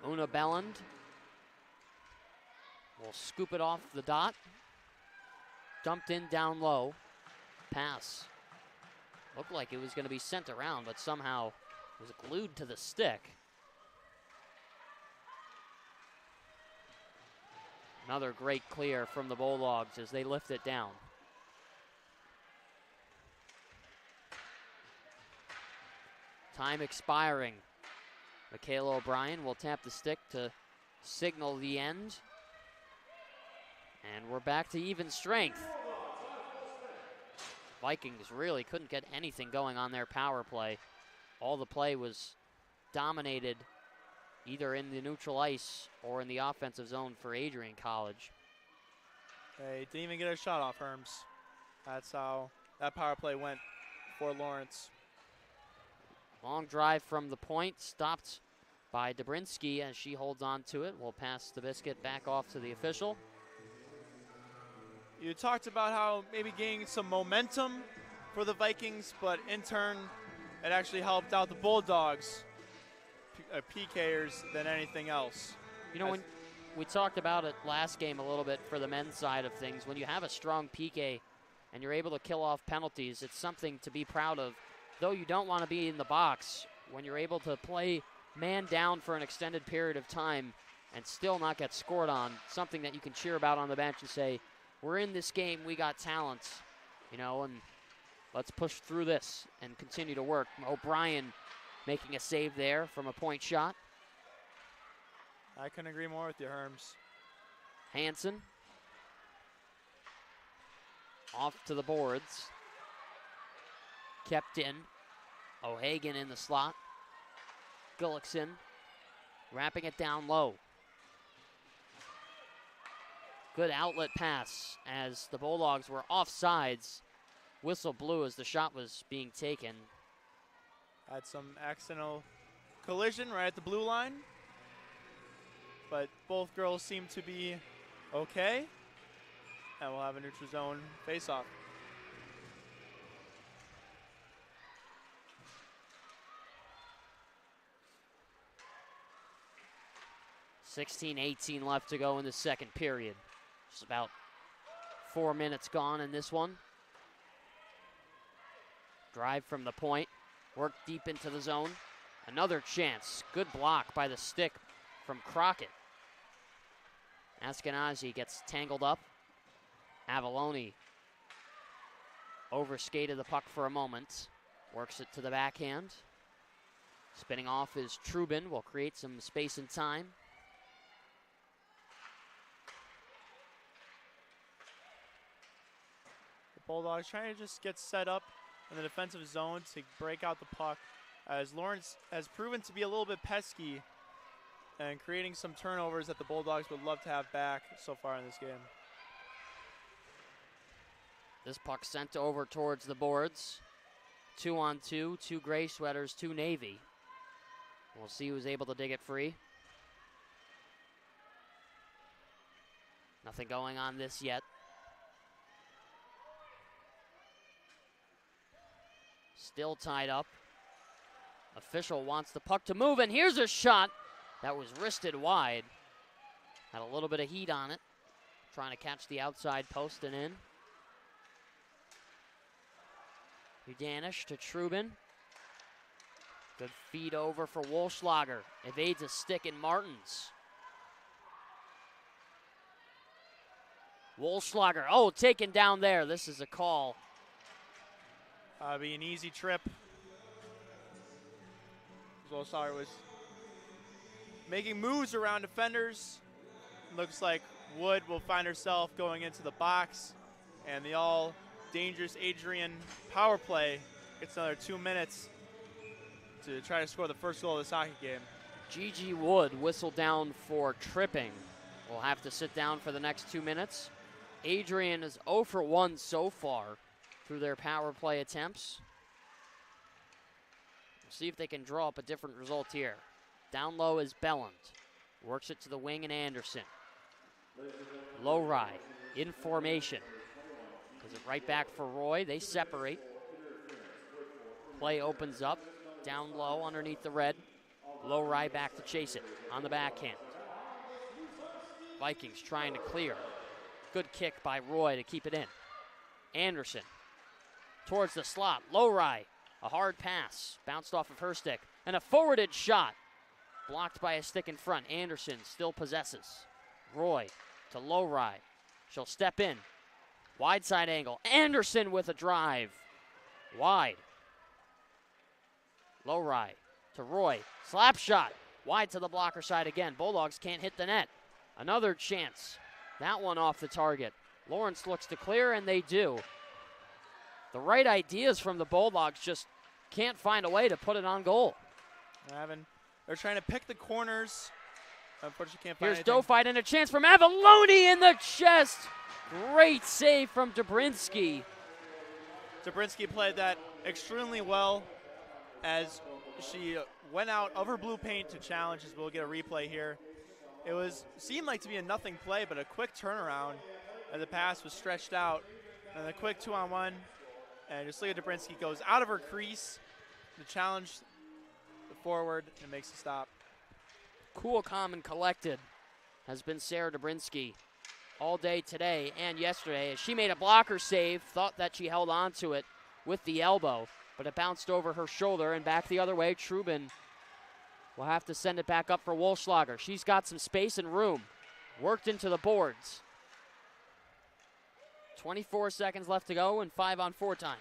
Una Belland will scoop it off the dot. Dumped in down low. Pass. Looked like it was going to be sent around, but somehow was glued to the stick. Another great clear from the Bulldogs as they lift it down. Time expiring. Michaela O'Brien will tap the stick to signal the end. And we're back to even strength. Vikings really couldn't get anything going on their power play. All the play was dominated either in the neutral ice or in the offensive zone for Adrian College. They didn't even get a shot off Herms. That's how that power play went for Lawrence. Long drive from the point, stopped by Dobrinsky as she holds on to it. We'll pass the biscuit back off to the official. You talked about how maybe gaining some momentum for the Vikings, but in turn, it actually helped out the Bulldogs, PKers, than anything else. You know, when we talked about it last game a little bit for the men's side of things, when you have a strong PK and you're able to kill off penalties, it's something to be proud of. Though you don't want to be in the box, when you're able to play man down for an extended period of time and still not get scored on, something that you can cheer about on the bench and say, we're in this game, we got talent, you know, and let's push through this and continue to work. O'Brien making a save there from a point shot. I couldn't agree more with you, Herms. Hansen off to the boards. Kept in. O'Hagan in the slot. Gullickson wrapping it down low. Good outlet pass as the Bulldogs were offsides. Whistle blew as the shot was being taken. Had some accidental collision right at the blue line, but both girls seem to be okay, and we'll have a neutral zone face-off. (16:18) left to go in the second period. Just about 4 minutes gone in this one. Drive from the point. Work deep into the zone. Another chance. Good block by the stick from Crockett. Askenazi gets tangled up. Avalone overskated the puck for a moment. Works it to the backhand. Spinning off is Trubin. Will create some space and time. Bulldogs trying to just get set up in the defensive zone to break out the puck, as Lawrence has proven to be a little bit pesky and creating some turnovers that the Bulldogs would love to have back so far in this game. This puck sent over towards the boards. 2-on-2, two gray sweaters, two Navy. We'll see who's able to dig it free. Nothing going on this yet. Still tied up. Official wants the puck to move, and here's a shot that was wristed wide. Had a little bit of heat on it, trying to catch the outside post and in. Udanish to Trubin. Good feed over for Wolfschlager. Evades a stick in Martins. Wolfschlager, oh, taken down there. This is a call. Be an easy trip. Wolfschlager was making moves around defenders. Looks like Wood will find herself going into the box, and the all dangerous Adrian power play gets another 2 minutes to try to score the first goal of this hockey game. Gigi Wood whistled down for tripping. Will have to sit down for the next 2 minutes. Adrian is 0 for 1 so far through their power play attempts. We'll see if they can draw up a different result here. Down low is Belland. Works it to the wing and Anderson. Lowry in formation. Gives it right back for Roy. They separate. Play opens up. Down low underneath the red. Lowry back to chase it on the backhand. Vikings trying to clear. Good kick by Roy to keep it in. Anderson towards the slot. Lowry, a hard pass. Bounced off of her stick. And a forwarded shot. Blocked by a stick in front. Anderson still possesses. Roy to Lowry. She'll step in. Wide side angle. Anderson with a drive. Wide. Lowry to Roy. Slap shot. Wide to the blocker side again. Bulldogs can't hit the net. Another chance. That one off the target. Lawrence looks to clear, and they do. The right ideas from the Bulldogs just can't find a way to put it on goal. They're trying to pick the corners. Unfortunately, can't find Here's anything. Dofight and a chance from Avalone in the chest. Great save from Dobrinsky. Dobrinsky played that extremely well as she went out of her blue paint to challenge, as we'll get a replay here. It seemed like to be a nothing play, but a quick turnaround as the pass was stretched out. And a quick 2-on-1. And Juslika Dobrinsky goes out of her crease to challenge the forward and makes a stop. Cool, calm, and collected has been Sarah Dobrinsky all day today and yesterday, as she made a blocker save, thought that she held on to it with the elbow, but it bounced over her shoulder and back the other way. Trubin will have to send it back up for Wolfschlager. She's got some space and room. Worked into the boards. 24 seconds left to go and 5-on-4 time.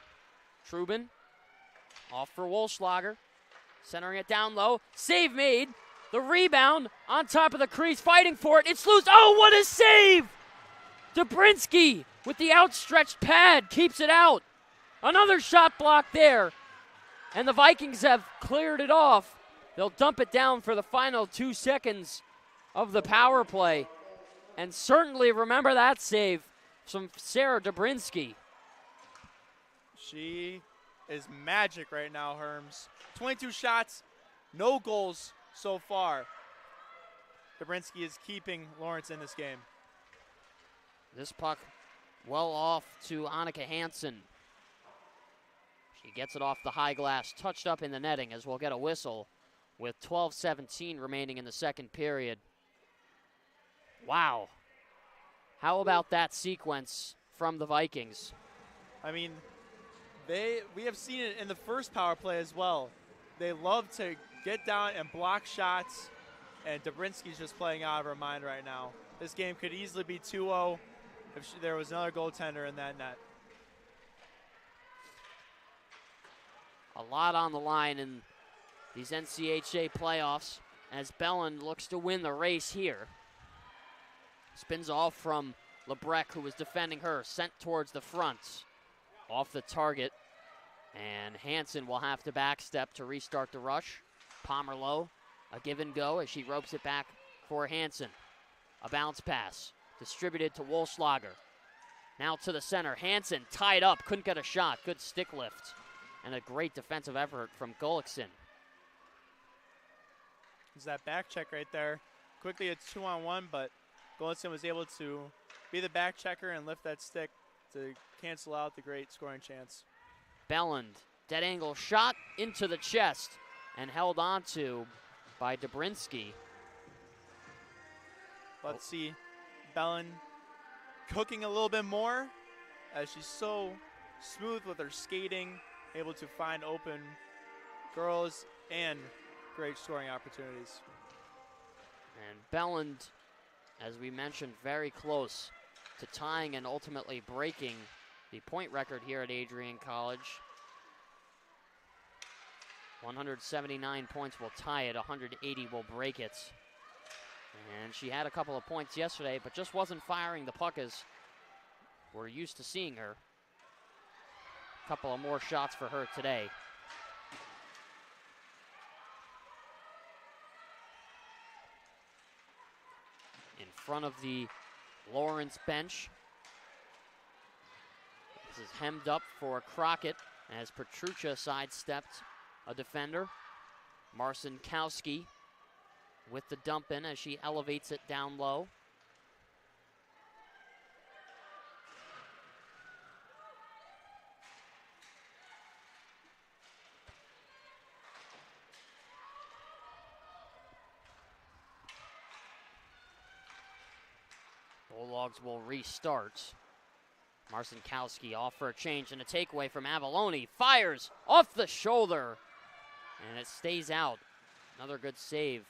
Trubin off for Wolfschlager. Centering it down low. Save made. The rebound on top of the crease. Fighting for it. It's loose. Oh, what a save! Dobrinsky with the outstretched pad keeps it out. Another shot block there. And the Vikings have cleared it off. They'll dump it down for the final 2 seconds of the power play. And certainly remember that save from Sarah Dobrinsky. She is magic right now, Herms. 22 shots, no goals so far. Dobrinsky is keeping Lawrence in this game. This puck well off to Annika Hansen. She gets it off the high glass, touched up in the netting, as we'll get a whistle with 12:17 remaining in the second period. Wow. How about that sequence from the Vikings? I mean, we have seen it in the first power play as well. They love to get down and block shots, and Dobrinsky's just playing out of her mind right now. This game could easily be 2-0 if there was another goaltender in that net. A lot on the line in these NCHA playoffs as Belland looks to win the race here. Spins off from Lebrecq, who was defending her, sent towards the front. Off the target, and Hansen will have to backstep to restart the rush. Pomerleau, a give and go as she ropes it back for Hansen. A bounce pass, distributed to Wolfschlager. Now to the center, Hansen tied up, couldn't get a shot. Good stick lift, and a great defensive effort from Gullickson. There's that back check right there. Quickly it's 2-on-1, but Gullickson was able to be the back checker and lift that stick to cancel out the great scoring chance. Belland, dead angle shot into the chest. and held on to by Dobrinsky. Let's see Bellin cooking a little bit more as she's so smooth with her skating, able to find open girls and great scoring opportunities. And Belland, as we mentioned, very close to tying and ultimately breaking the point record here at Adrian College. 179 points will tie it, 180 will break it. And she had a couple of points yesterday, but just wasn't firing the puck as we're used to seeing her. A couple of more shots for her today. In front of the Lawrence bench. This is hemmed up for Crockett as Petrucha sidestepped a defender. Marcinkowski with the dump in as she elevates it down low. Bulldogs will restart. Marcinkowski off for a change and a takeaway from Avalone. Fires off the shoulder. And it stays out. Another good save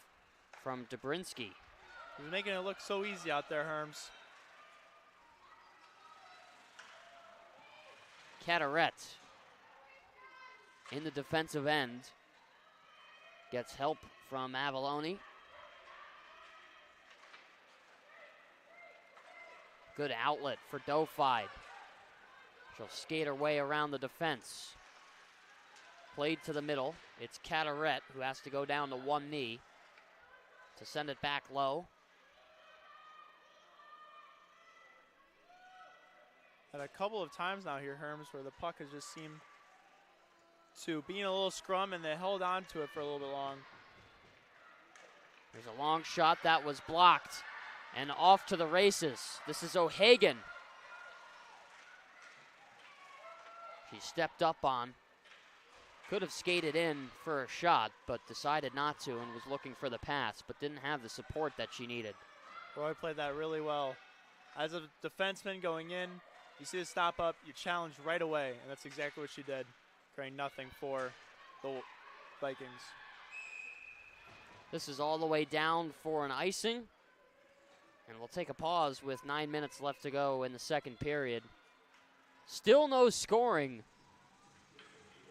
from Dobrinsky. He's making it look so easy out there, Herms. Cataret in the defensive end. Gets help from Avalone. Good outlet for Dofide. She'll skate her way around the defense. Played to the middle. It's Cataret who has to go down to one knee to send it back low. Had a couple of times now here, Herms, where the puck has just seemed to be in a little scrum and they held on to it for a little bit long. There's a long shot that was blocked. And off to the races. This is O'Hagan. She stepped up on. Could have skated in for a shot, but decided not to and was looking for the pass, but didn't have the support that she needed. Roy played that really well. As a defenseman going in, you see the stop up, you challenge right away, and that's exactly what she did, creating nothing for the Vikings. This is all the way down for an icing. And we'll take a pause with 9 minutes left to go in the second period. Still no scoring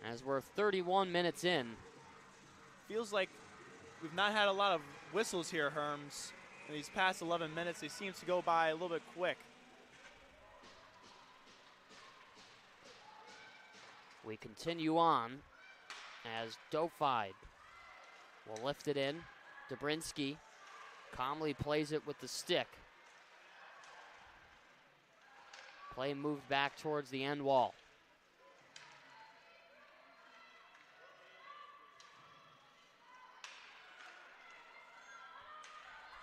as we're 31 minutes in. Feels like we've not had a lot of whistles here, Herms. In these past 11 minutes, they seem to go by a little bit quick. We continue on as Dofide will lift it in. Dobrinsky calmly plays it with the stick. Play moved back towards the end wall.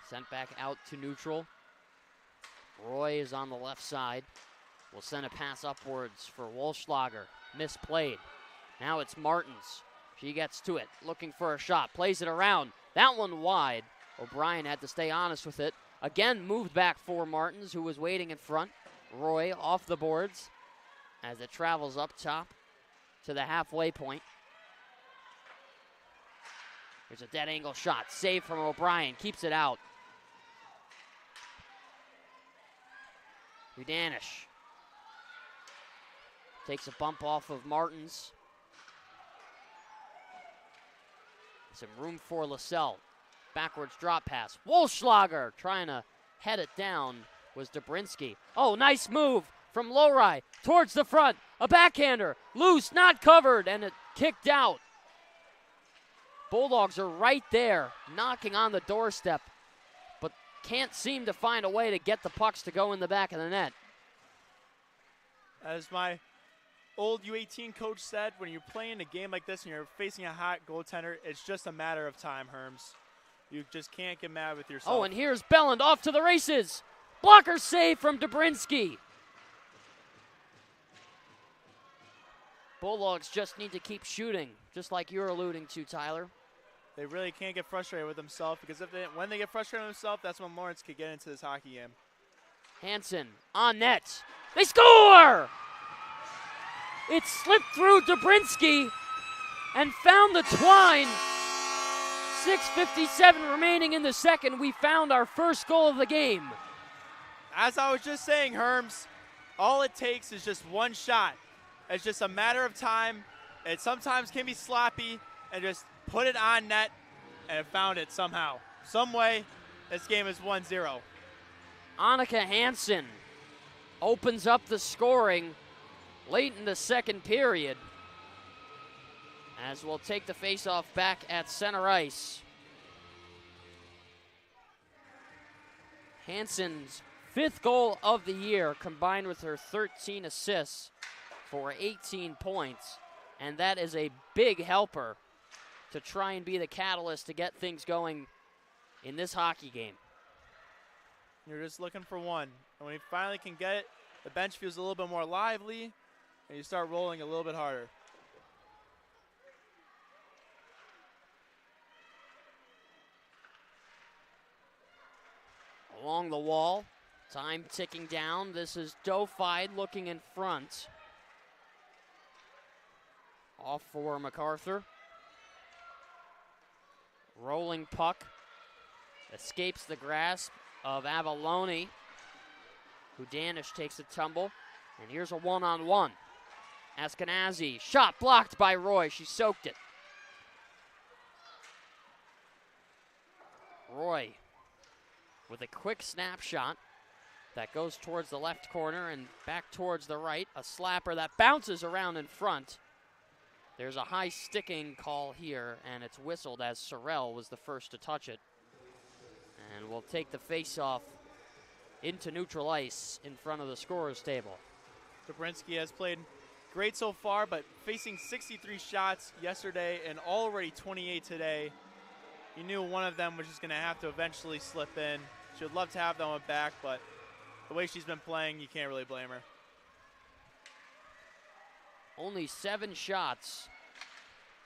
Sent back out to neutral. Roy is on the left side. Will send a pass upwards for Wolschlager. Misplayed. Now it's Martins. She gets to it, looking for a shot. Plays it around. That one wide. O'Brien had to stay honest with it. Again, moved back for Martins, who was waiting in front. Roy off the boards as it travels up top to the halfway point. There's a dead angle shot. Save from O'Brien. Keeps it out. Udanish takes a bump off of Martins. Some room for Lascelles. Backwards drop pass. Wolschlager trying to head it down was Dobrinsky. Oh, nice move from Lowry towards the front. A backhander. Loose, not covered, and it kicked out. Bulldogs are right there, knocking on the doorstep, but can't seem to find a way to get the pucks to go in the back of the net. As my old U18 coach said, when you're playing a game like this and you're facing a hot goaltender, it's just a matter of time, Herms. You just can't get mad with yourself. Oh, and here's Belland off to the races. Blocker save from Dobrinsky. Bulldogs just need to keep shooting, just like you're alluding to, Tyler. They really can't get frustrated with themselves because when they get frustrated with themselves, that's when Lawrence could get into this hockey game. Hansen on net. They score! It slipped through Dobrinsky and found the twine. 6:57 remaining in the second. We found our first goal of the game. As I was just saying, Herms, all it takes is just one shot. It's just a matter of time. It sometimes can be sloppy, and just put it on net, and it found it somehow. Some way, this game is 1-0. Annika Hansen opens up the scoring late in the second period, as we'll take the faceoff back at center ice. Hansen's 5th goal of the year, combined with her 13 assists for 18 points, and that is a big helper to try and be the catalyst to get things going in this hockey game. You're just looking for one, and when you finally can get it, the bench feels a little bit more lively, and you start rolling a little bit harder. Along the wall, time ticking down. This is Dofide looking in front. Off for MacArthur. Rolling puck. Escapes the grasp of Avalone. Hudanish takes a tumble. And here's a one-on-one. Askenazi, shot blocked by Roy. She soaked it. Roy with a quick snapshot that goes towards the left corner and back towards the right. A slapper that bounces around in front. There's a high sticking call here, and it's whistled as Sorrell was the first to touch it. And we'll take the face-off into neutral ice in front of the scorer's table. Dobrinsky has played great so far, but facing 63 shots yesterday and already 28 today, you knew one of them was just going to have to eventually slip in. She would love to have that one back, but the way she's been playing, you can't really blame her. Only 7 shots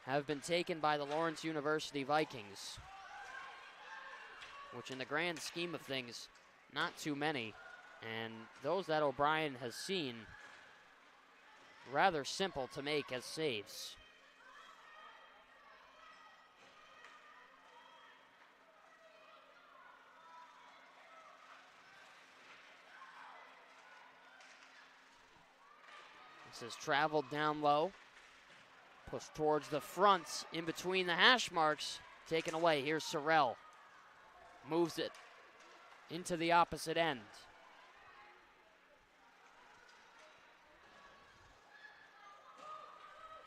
have been taken by the Lawrence University Vikings, which in the grand scheme of things, not too many. And those that O'Brien has seen, rather simple to make as saves. This is traveled down low. Pushed towards the front, in between the hash marks. Taken away. Here's Sorrell. Moves it into the opposite end.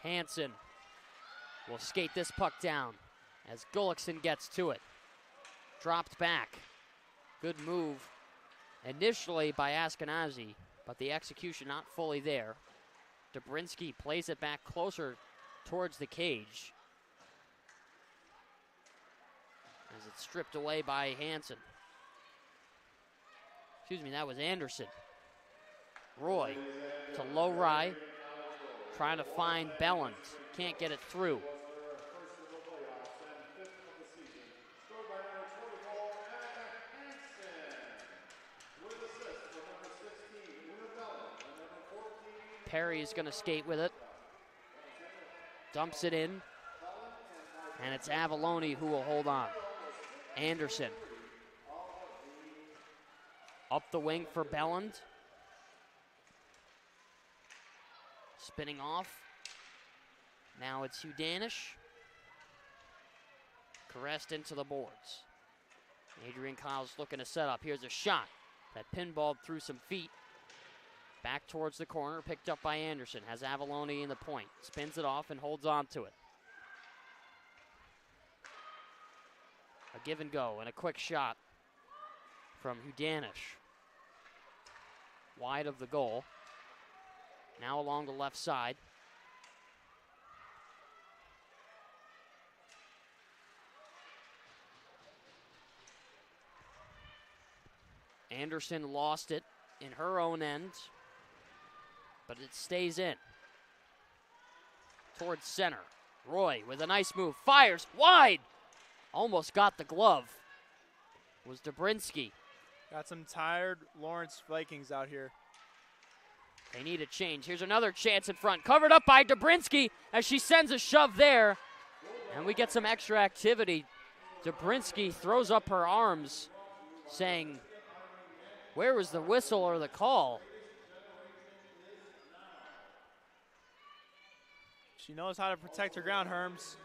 Hansen will skate this puck down as Gullickson gets to it. Dropped back. Good move initially by Askenazi, but the execution not fully there. Dobrinsky plays it back closer towards the cage as it's stripped away by Hansen. Excuse me, that was Anderson. Roy to low rye, trying to find Belland. Can't get it through. Perry is going to skate with it. Dumps it in. And it's Avalone who will hold on. Anderson. Up the wing for Belland. Spinning off. Now it's Hudanish. Caressed into the boards. Adrian Kyle's looking to set up. Here's a shot that pinballed through some feet. Back towards the corner, picked up by Anderson. Has Avalone in the point. Spins it off and holds on to it. A give and go and a quick shot from Hudanish. Wide of the goal. Now along the left side. Anderson lost it in her own end, but it stays in. Towards center. Roy with a nice move. Fires wide. almost got the glove was Dobrinsky. Got some tired Lawrence Vikings out here. They need a change. Here's another chance in front. Covered up by Dobrinsky as she sends a shove there. And we get some extra activity. Dobrinsky throws up her arms saying, where was the whistle or the call? She knows how to protect her ground, Herms.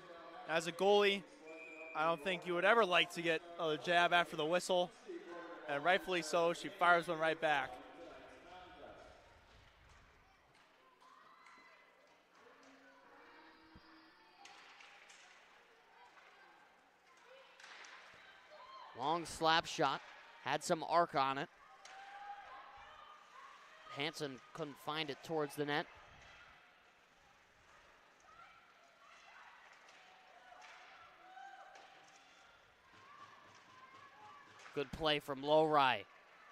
As a goalie, I don't think you would ever like to get a jab after the whistle. And rightfully so, she fires one right back. Long slap shot, had some arc on it. Hansen couldn't find it towards the net. Good play from Lowry.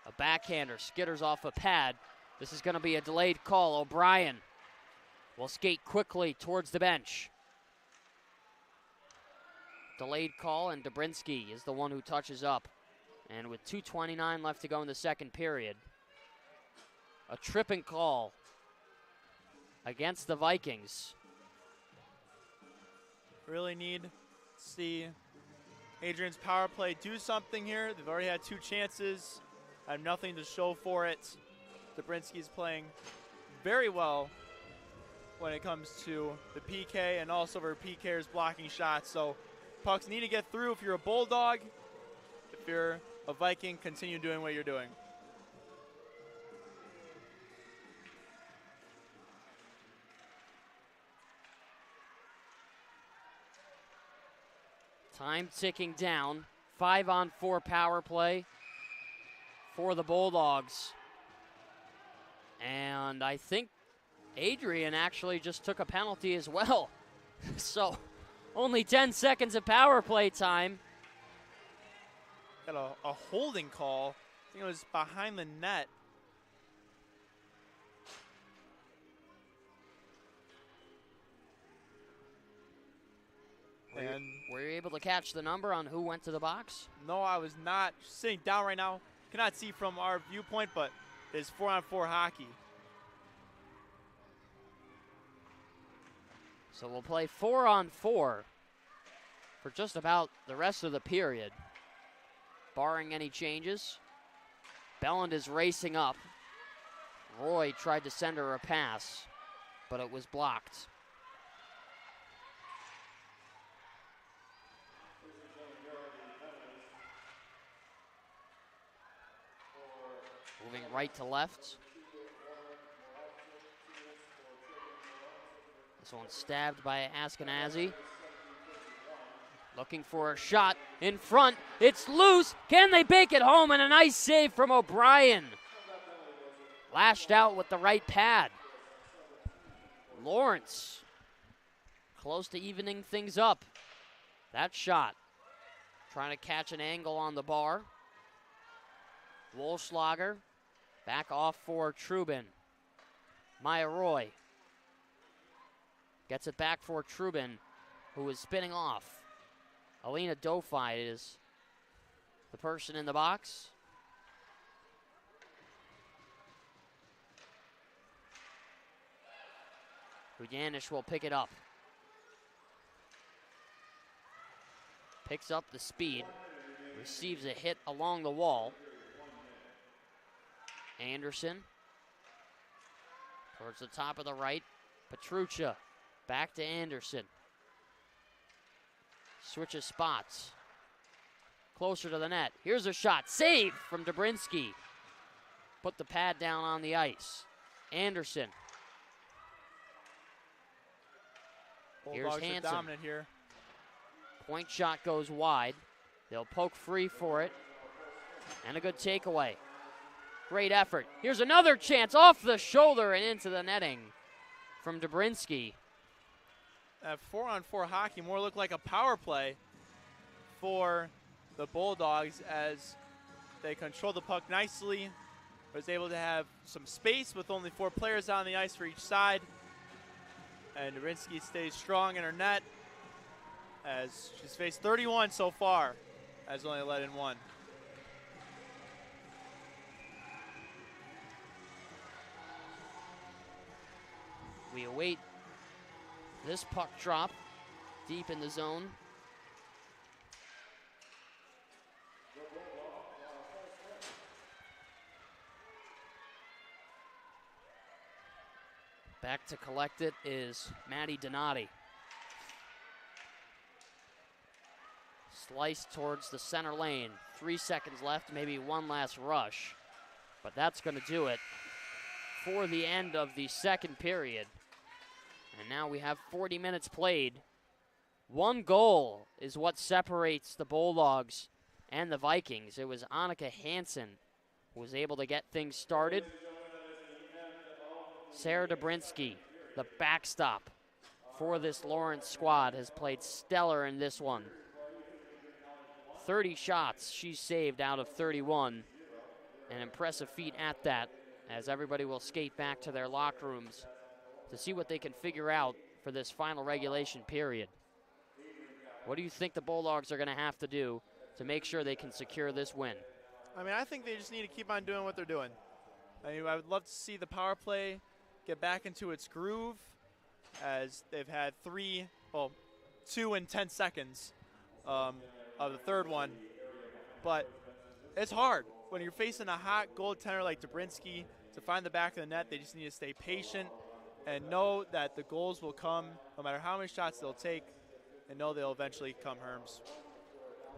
A backhander skitters off a pad. This is going to be a delayed call. O'Brien will skate quickly towards the bench. Delayed call, and Dobrinsky is the one who touches up. And with 2:29 left to go in the second period, a tripping call against the Vikings. Really need to see Adrian's power play do something here. They've already had 2 chances. I have nothing to show for it. Dobrinsky's playing very well when it comes to the PK and also her PKers blocking shots. So pucks need to get through if you're a Bulldog. If you're a Viking, continue doing what you're doing. Time ticking down. 5-on-4 power play for the Bulldogs. And I think Adrian actually just took a penalty as well. So only 10 seconds of power play time. Got a holding call. I think it was behind the net. And were you able to catch the number on who went to the box? no, I was not sitting down right now. Cannot see from our viewpoint, but it's 4-on-4 hockey. So we'll play 4-on-4 for just about the rest of the period, barring any changes. Belland is racing up. Roy tried to send her a pass, but it was blocked. Moving right to left. This one stabbed by Ashkenazi. Looking for a shot in front. It's loose. Can they bake it home? And a nice save from O'Brien. Lashed out with the right pad. Lawrence close to evening things up. That shot. Trying to catch an angle on the bar. Wolfslager back off for Trubin. Maya Roy gets it back for Trubin, who is spinning off. Alina Dofai is the person in the box. Hudanish will pick it up. Picks up the speed. Receives a hit along the wall. Anderson towards the top of the right. Petruccia back to Anderson. Switches spots. Closer to the net. Here's a shot. Save from Dobrinsky. Put the pad down on the ice. Anderson. Here's Bulldogs are Hansen. dominant here. Point shot goes wide. They'll poke free for it. And a good takeaway. Great effort. Here's another chance off the shoulder and into the netting from Dobrinsky. That 4-on-4 hockey more looked like a power play for the Bulldogs as they control the puck nicely. Was able to have some space with only 4 players on the ice for each side. And Dobrinsky stays strong in her net as she's faced 31 so far, has only let in 1. We await this puck drop deep in the zone. Back to collect it is Maddie Donati. Slice towards the center lane. 3 seconds left, maybe one last rush. But that's going to do it for the end of the second period. And now we have 40 minutes played. 1 goal is what separates the Bulldogs and the Vikings. It was Annika Hansen who was able to get things started. Sarah Dobrinsky, the backstop for this Lawrence squad, has played stellar in this one. 30 shots she's saved out of 31. An impressive feat at that, as everybody will skate back to their locker rooms to see what they can figure out for this final regulation period. What do you think the Bulldogs are going to have to do to make sure they can secure this win? I mean, I think they just need to keep on doing what they're doing. I mean, I would love to see the power play get back into its groove, as they've had 2 in 10 seconds of the third one. But it's hard when you're facing a hot goaltender like Dobrinsky to find the back of the net. They just need to stay patient and know that the goals will come no matter how many shots they'll take, and know they'll eventually come, Herms.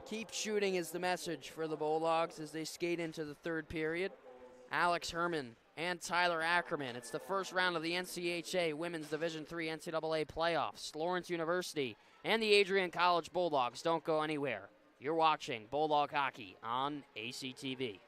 Keep shooting is the message for the Bulldogs as they skate into the third period. Alex Herman and Tyler Ackerman. It's the first round of the NCHA Women's Division III NCAA playoffs. Lawrence University and the Adrian College Bulldogs. Don't go anywhere. You're watching Bulldog Hockey on ACTV.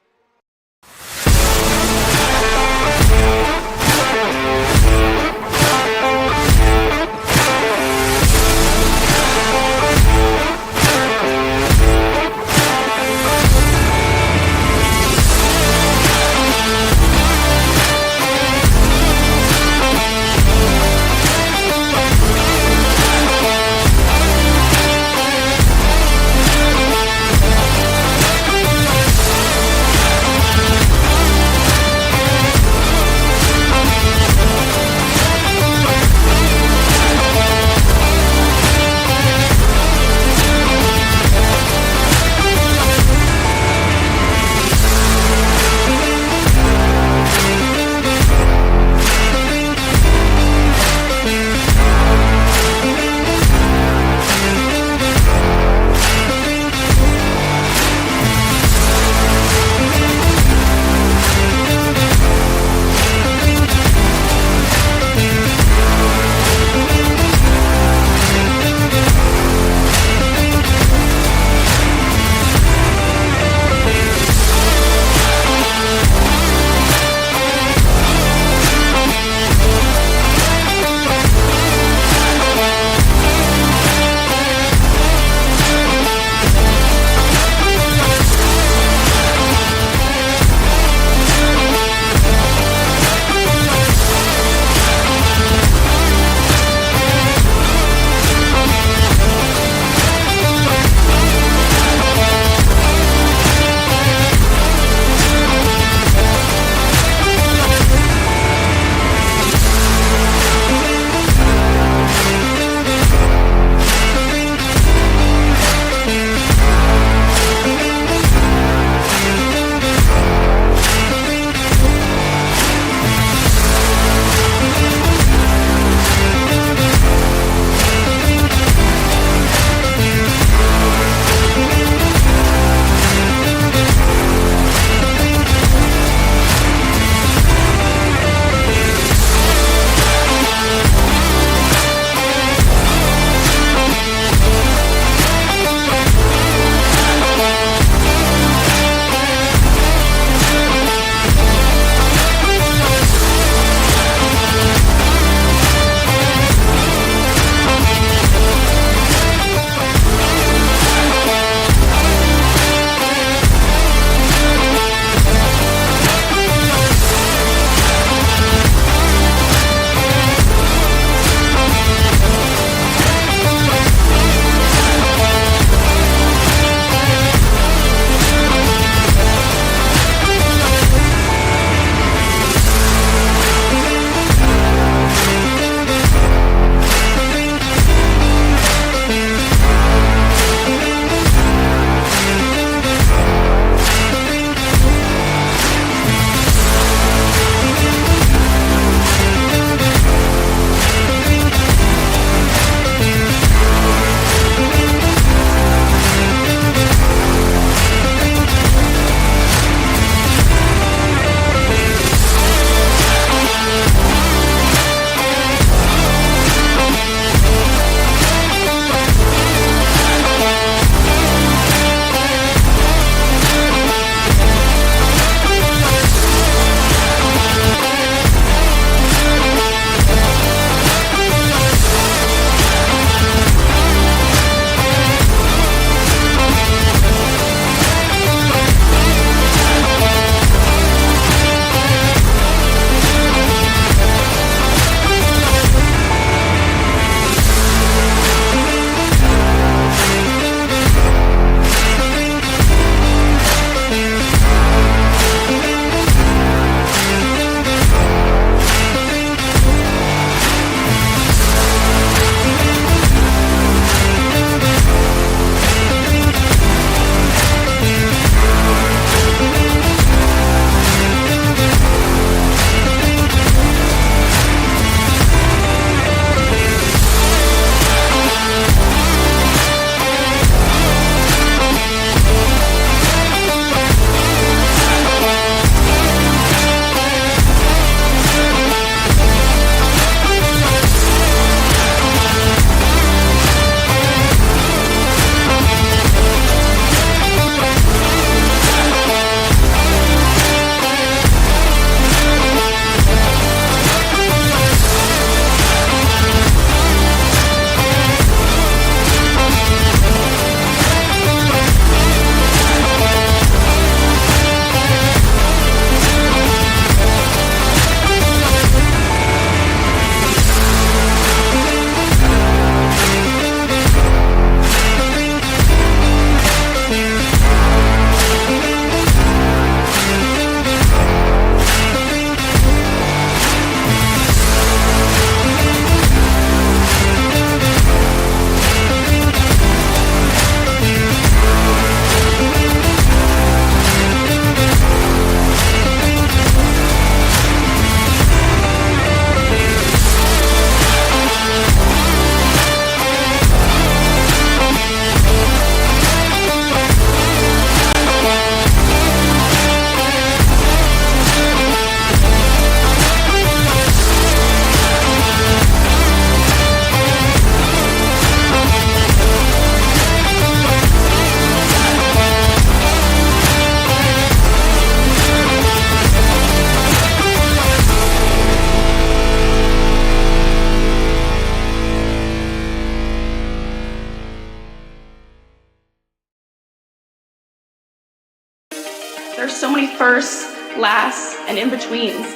be firsts, lasts, and in-betweens.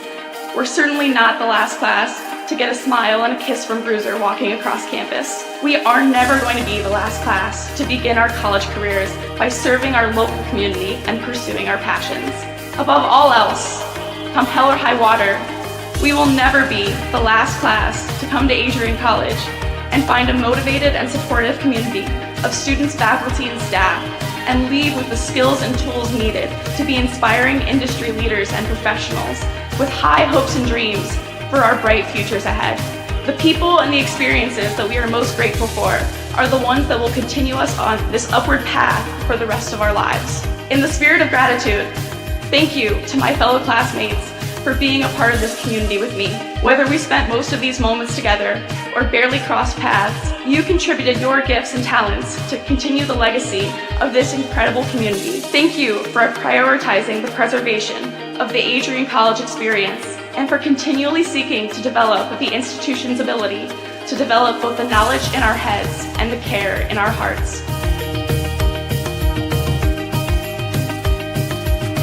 We're certainly not the last class to get a smile and a kiss from Bruiser walking across campus. We are never going to be the last class to begin our college careers by serving our local community and pursuing our passions. Above all else, come hell or high water, we will never be the last class to come to Adrian College and find a motivated and supportive community of students, faculty, and staff, and leave with the skills and tools needed to be inspiring industry leaders and professionals with high hopes and dreams for our bright futures ahead. The people and the experiences that we are most grateful for are the ones that will continue us on this upward path for the rest of our lives. In the spirit of gratitude, thank you to my fellow classmates for being a part of this community with me. Whether we spent most of these moments together or barely crossed paths, you contributed your gifts and talents to continue the legacy of this incredible community. Thank you for prioritizing the preservation of the Adrian College experience and for continually seeking to develop the institution's ability to develop both the knowledge in our heads and the care in our hearts.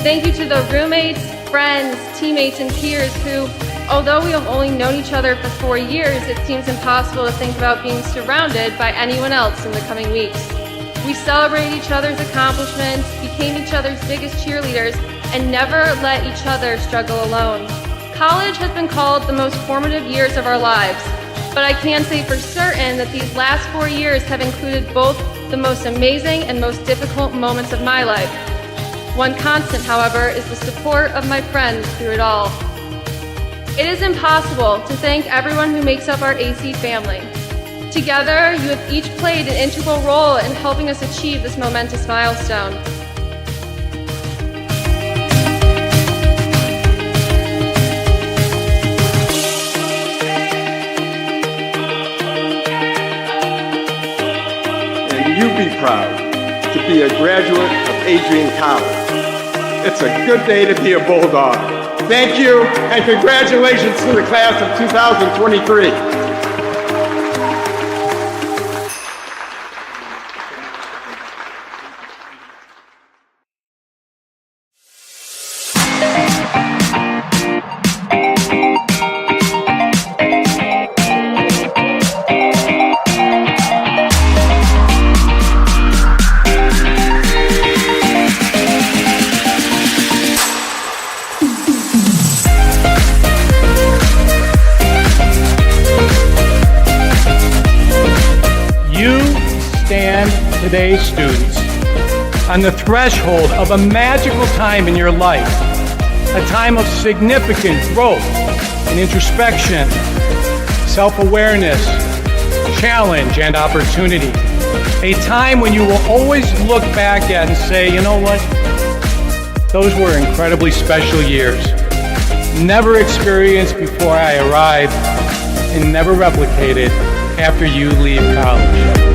Thank you to the roommates, friends, teammates, and peers who, although we have only known each other for 4 years, it seems impossible to think about being surrounded by anyone else in the coming weeks. We celebrated each other's accomplishments, became each other's biggest cheerleaders, and never let each other struggle alone. College has been called the most formative years of our lives, but I can say for certain that these last 4 years have included both the most amazing and most difficult moments of my life. One constant, however, is the support of my friends through it all. It is impossible to thank everyone who makes up our AC family. Together, you have each played an integral role in helping us achieve this momentous milestone. And you be proud to be a graduate of Adrian College. It's a good day to be a Bulldog. Thank you, and congratulations to the class of 2023. Today's students on the threshold of a magical time in your life, a time of significant growth and introspection, self-awareness, challenge, and opportunity. A time when you will always look back at and say, you know what? Those were incredibly special years. Never experienced before I arrived and never replicated after you leave college.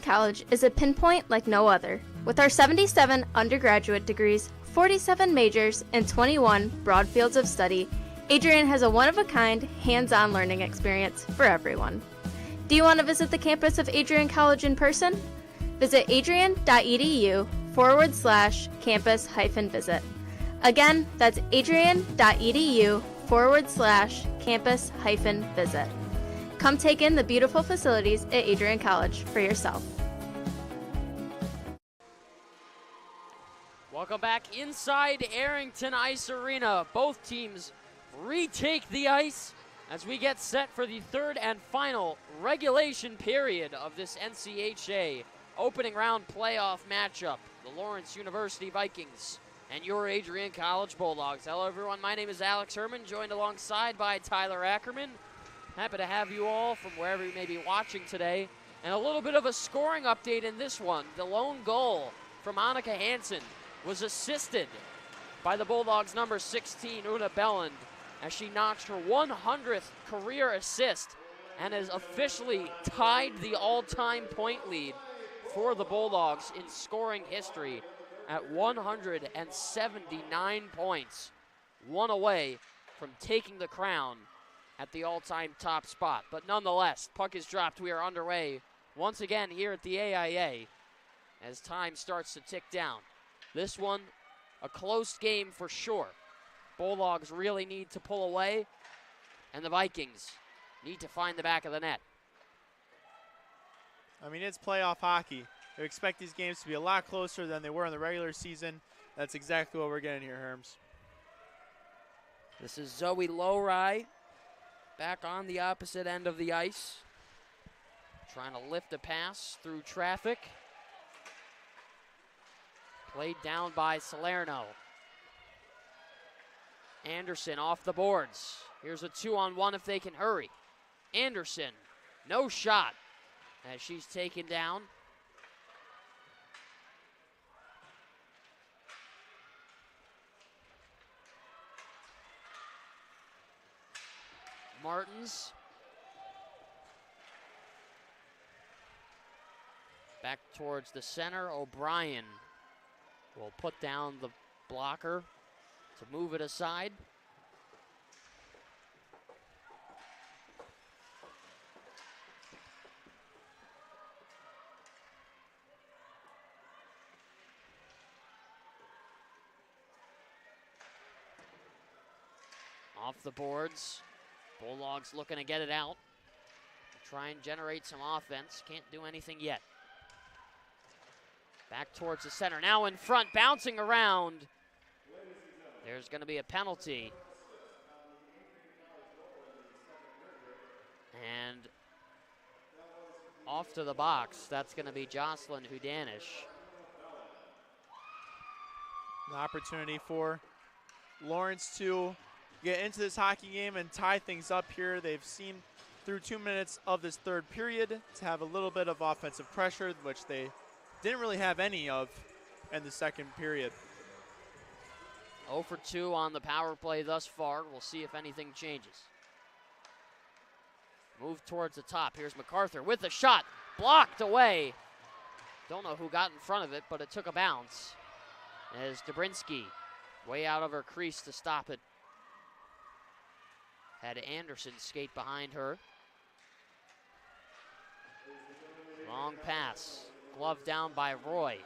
Adrian College is a pinpoint like no other. With our 77 undergraduate degrees, 47 majors, and 21 broad fields of study, Adrian has a one-of-a-kind, hands-on learning experience for everyone. Do you want to visit the campus of Adrian College in person? Visit adrian.edu/campus-visit. Again, that's adrian.edu/campus-visit. Come take in the beautiful facilities at Adrian College for yourself. Welcome back inside Arrington Ice Arena. Both teams retake the ice as we get set for the third and final regulation period of this NCHA opening round playoff matchup. The Lawrence University Vikings and your Adrian College Bulldogs. Hello everyone, my name is Alex Herman, joined alongside by Tyler Ackerman. Happy to have you all from wherever you may be watching today. And a little bit of a scoring update in this one. The lone goal from Annika Hansen was assisted by the Bulldogs' number 16, Una Belland, as she notched her 100th career assist and has officially tied the all-time point lead for the Bulldogs in scoring history at 179 points, one away from taking the crown at the all-time top spot. But nonetheless, puck is dropped. We are underway once again here at the AIA as time starts to tick down. This one, a close game for sure. Bulldogs really need to pull away, and the Vikings need to find the back of the net. I mean, it's playoff hockey. You expect these games to be a lot closer than they were in the regular season. That's exactly what we're getting here, Herms. This is Zoe Lowry back on the opposite end of the ice, trying to lift a pass through traffic. Played down by Salerno. Anderson off the boards. Here's a 2-on-1 if they can hurry. Anderson, no shot as she's taken down. Martins. Back towards the center. O'Brien will put down the blocker to move it aside. Off the boards. Bulldogs looking to get it out. Try and generate some offense. Can't do anything yet. Back towards the center. Now in front, bouncing around. There's going to be a penalty. And off to the box. That's going to be Jocelyn Hudanish. An opportunity for Lawrence to get into this hockey game and tie things up here. They've seen through 2 minutes of this third period to have a little bit of offensive pressure, which they didn't really have any of in the second period. 0 for 2 on the power play thus far. We'll see if anything changes. Move towards the top. Here's MacArthur with the shot. Blocked away. Don't know who got in front of it, but it took a bounce. As Dobrinsky way out of her crease to stop it. Had Anderson skate behind her. Long pass. Glove down by Roy.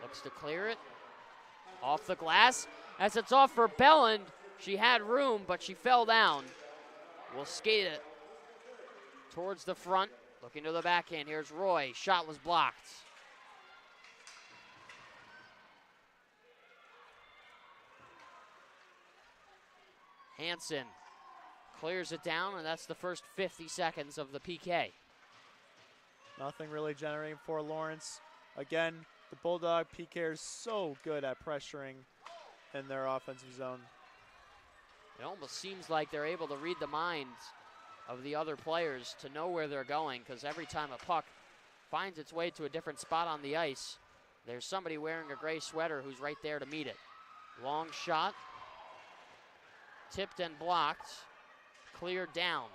Looks to clear it. Off the glass. As it's off for Belland. She had room, but she fell down. We'll skate it towards the front. Looking to the backhand. Here's Roy. Shot was blocked. Hansen clears it down, and that's the first 50 seconds of the PK. Nothing really generating for Lawrence. Again, the Bulldog PK are so good at pressuring in their offensive zone. It almost seems like they're able to read the minds of the other players to know where they're going, because every time a puck finds its way to a different spot on the ice, there's somebody wearing a gray sweater who's right there to meet it. Long shot. Tipped and blocked. Cleared down.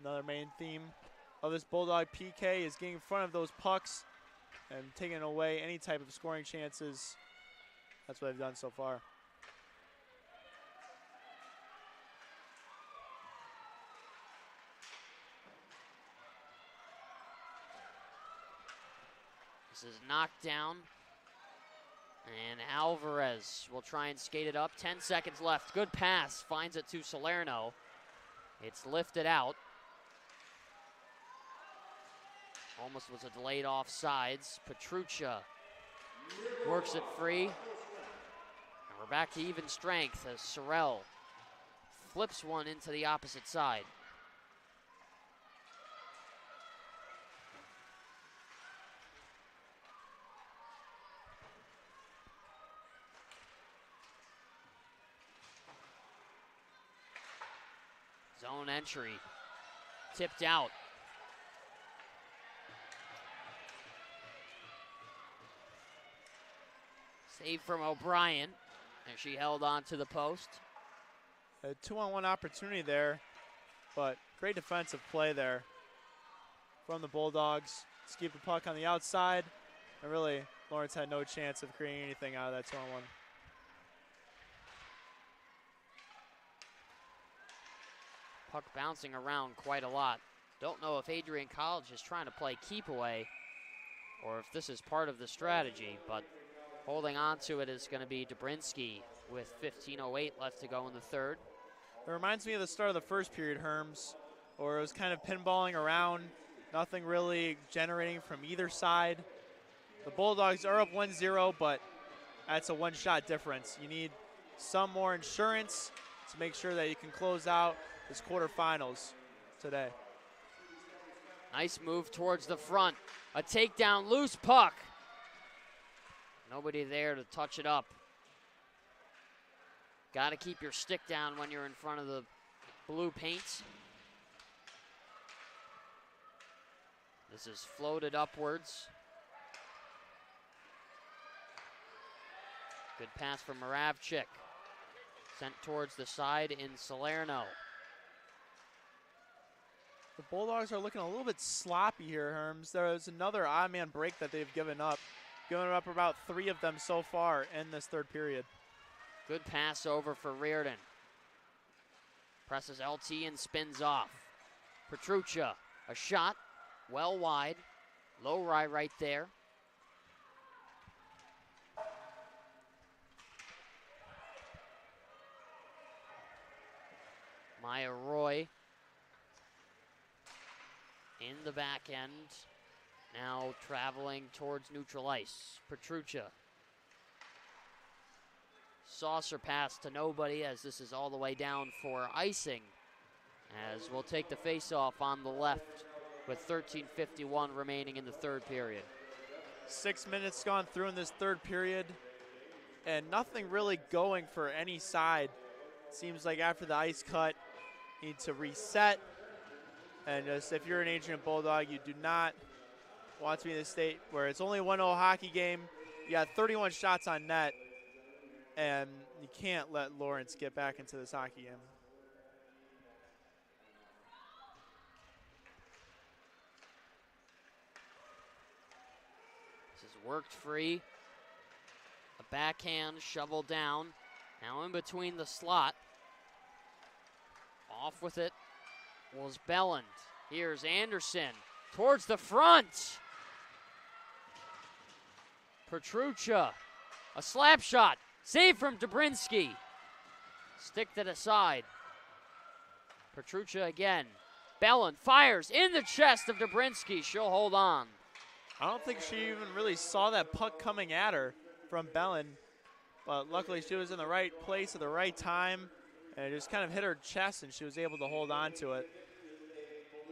Another main theme of this Bulldog PK is getting in front of those pucks and taking away any type of scoring chances. That's what they've done so far. This is knocked down. And Alvarez will try and skate it up. 10 seconds left. Good pass. Finds it to Salerno. It's lifted out. Almost was a delayed offsides. Petruccia works it free. And we're back to even strength as Sorrell flips one into the opposite side. Zone entry, tipped out. Save from O'Brien, and she held on to the post. A 2-on-1 opportunity there, but great defensive play there from the Bulldogs. Let's keep the puck on the outside, and really Lawrence had no chance of creating anything out of that 2-on-1. Puck bouncing around quite a lot. Don't know if Adrian College is trying to play keep away or if this is part of the strategy, but holding on to it is going to be Dobrinsky with 15:08 left to go in the third. It reminds me of the start of the first period, Herms, where it was kind of pinballing around, nothing really generating from either side. The Bulldogs are up 1-0, but that's a one-shot difference. You need some more insurance to make sure that you can close out this quarterfinals today. Nice move towards the front. A takedown, loose puck. Nobody there to touch it up. Got to keep your stick down when you're in front of the blue paints. This is floated upwards. Good pass from Moravchik. Sent towards the side in Salerno. The Bulldogs are looking a little bit sloppy here, Herms. There's another odd man break that they've given up. Given up about 3 of them so far in this third period. Good pass over for Reardon. Presses LT and spins off. Petruccia, a shot, well wide. Low right there. Maya Roy in the back end. Now traveling towards neutral ice. Petruccia. Saucer pass to nobody as this is all the way down for icing. As we'll take the face-off on the left with 13:51 remaining in the third period. 6 minutes gone through in this third period and nothing really going for any side. Seems like after the ice cut, you need to reset. And just if you're an Adrian Bulldog, you do not want to be in a state where it's only a 1-0 hockey game. You got 31 shots on net, and you can't let Lawrence get back into this hockey game. This is worked free. A backhand shovel down. Now in between the slot. Off with it was Belland. Here's Anderson towards the front. Petruccia, a slap shot. Save from Dobrinsky. Sticked it aside. Petruccia again. Belland fires in the chest of Dobrinsky. She'll hold on. I don't think she even really saw that puck coming at her from Belland, but luckily she was in the right place at the right time, and it just kind of hit her chest, and she was able to hold on to it.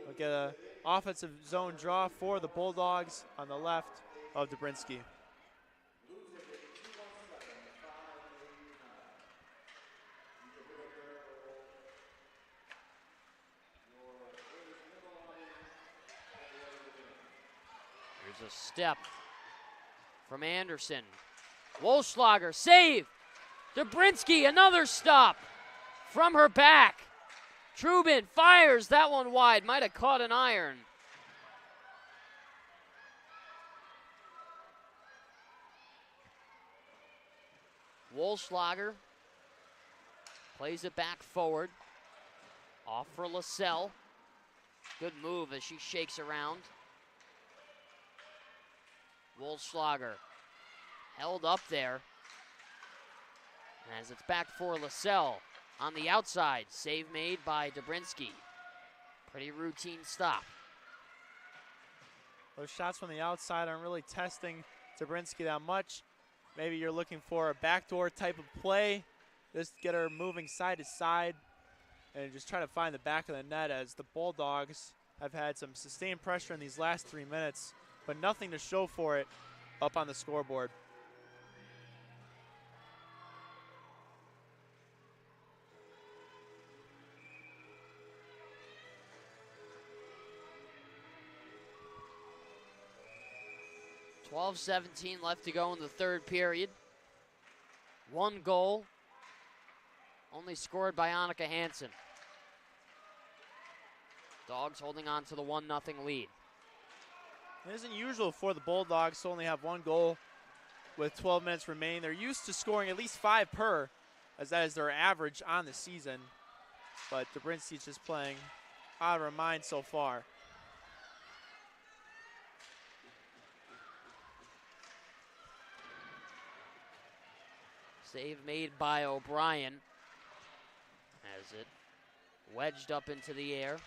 We'll get an offensive zone draw for the Bulldogs on the left of Dobrinsky. Here's a step from Anderson. Wolschlager, save! Dobrinsky, another stop from her back. Trubin fires that one wide. Might have caught an iron. Wolfschlager plays it back forward. Off for LaSalle. Good move as she shakes around. Wolfschlager held up there. As it's back for LaSalle on the outside. Save made by Dobrinsky. Pretty routine stop. Those shots from the outside aren't really testing Dobrinsky that much. Maybe you're looking for a backdoor type of play. Just get her moving side to side and just try to find the back of the net, as the Bulldogs have had some sustained pressure in these last 3 minutes, but nothing to show for it up on the scoreboard. .12:17 left to go in the third period. 1 goal, only scored by Annika Hansen. Dogs holding on to the 1-0 lead. It isn't usual for the Bulldogs to only have 1 goal with 12 minutes remaining. They're used to scoring at least 5 per, as that is their average on the season. But Dobrinsky's just playing out of her mind so far. Save made by O'Brien as it wedged up into the air.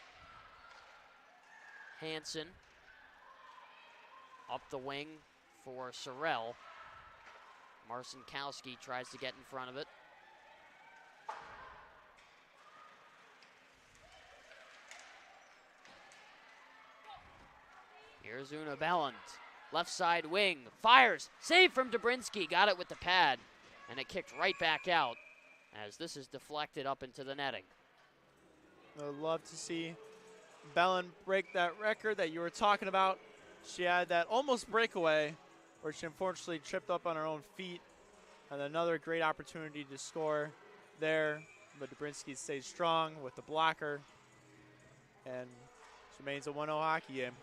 Hansen up the wing for Sorrell. Marcinkowski tries to get in front of it. Here's Una Belland. Left side wing, fires, save from Dobrinsky, got it with the pad, and it kicked right back out as this is deflected up into the netting. I would love to see Belland break that record that you were talking about. She had that almost breakaway where she unfortunately tripped up on her own feet, and another great opportunity to score there, but Dobrinsky stays strong with the blocker, and it remains a 1-0 hockey game.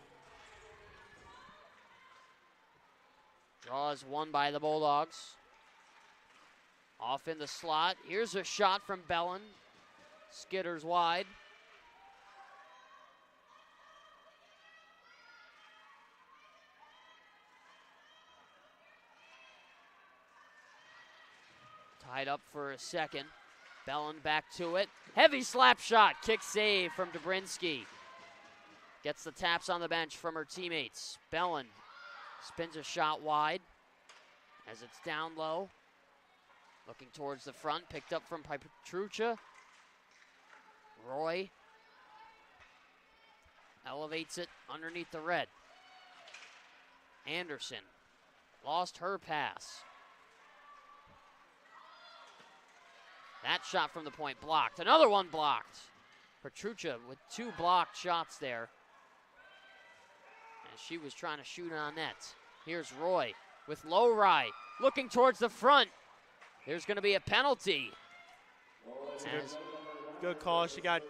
Draw is won by the Bulldogs. Off in the slot. Here's a shot from Belland. Skitters wide. Tied up for a second. Belland back to it. Heavy slap shot. Kick save from Dobrinsky. Gets the taps on the bench from her teammates. Belland spins a shot wide as it's down low. Looking towards the front, picked up from Petrucha. Roy elevates it underneath the red. Anderson lost her pass. That shot from the point blocked. Another one blocked. Petrucha with 2 blocked shots there. And she was trying to shoot on net. Here's Roy with Lowry looking towards the front. There's going to be a penalty. Good call. She got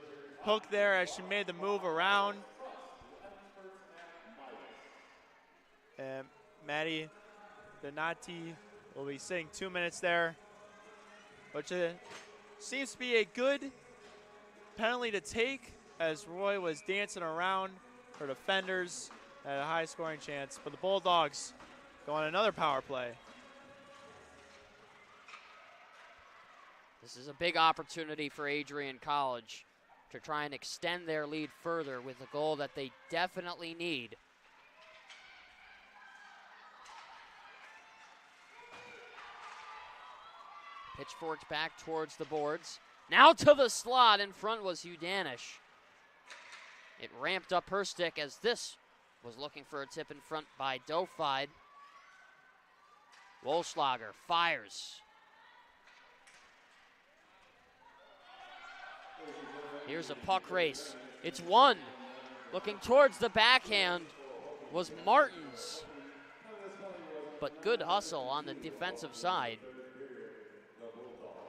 hooked there as she made the move around. And Maddie Donati will be sitting 2 minutes there, which seems to be a good penalty to take, as Roy was dancing around her defenders at a high scoring chance. But the Bulldogs go on another power play. This is a big opportunity for Adrian College to try and extend their lead further with a goal that they definitely need. Pitchforks back towards the boards. Now to the slot. In front was Hudanish. It ramped up her stick as this was looking for a tip in front by Dofide. Wolfschlager fires. Here's a puck race. It's won. Looking towards the backhand was Martins. But good hustle on the defensive side.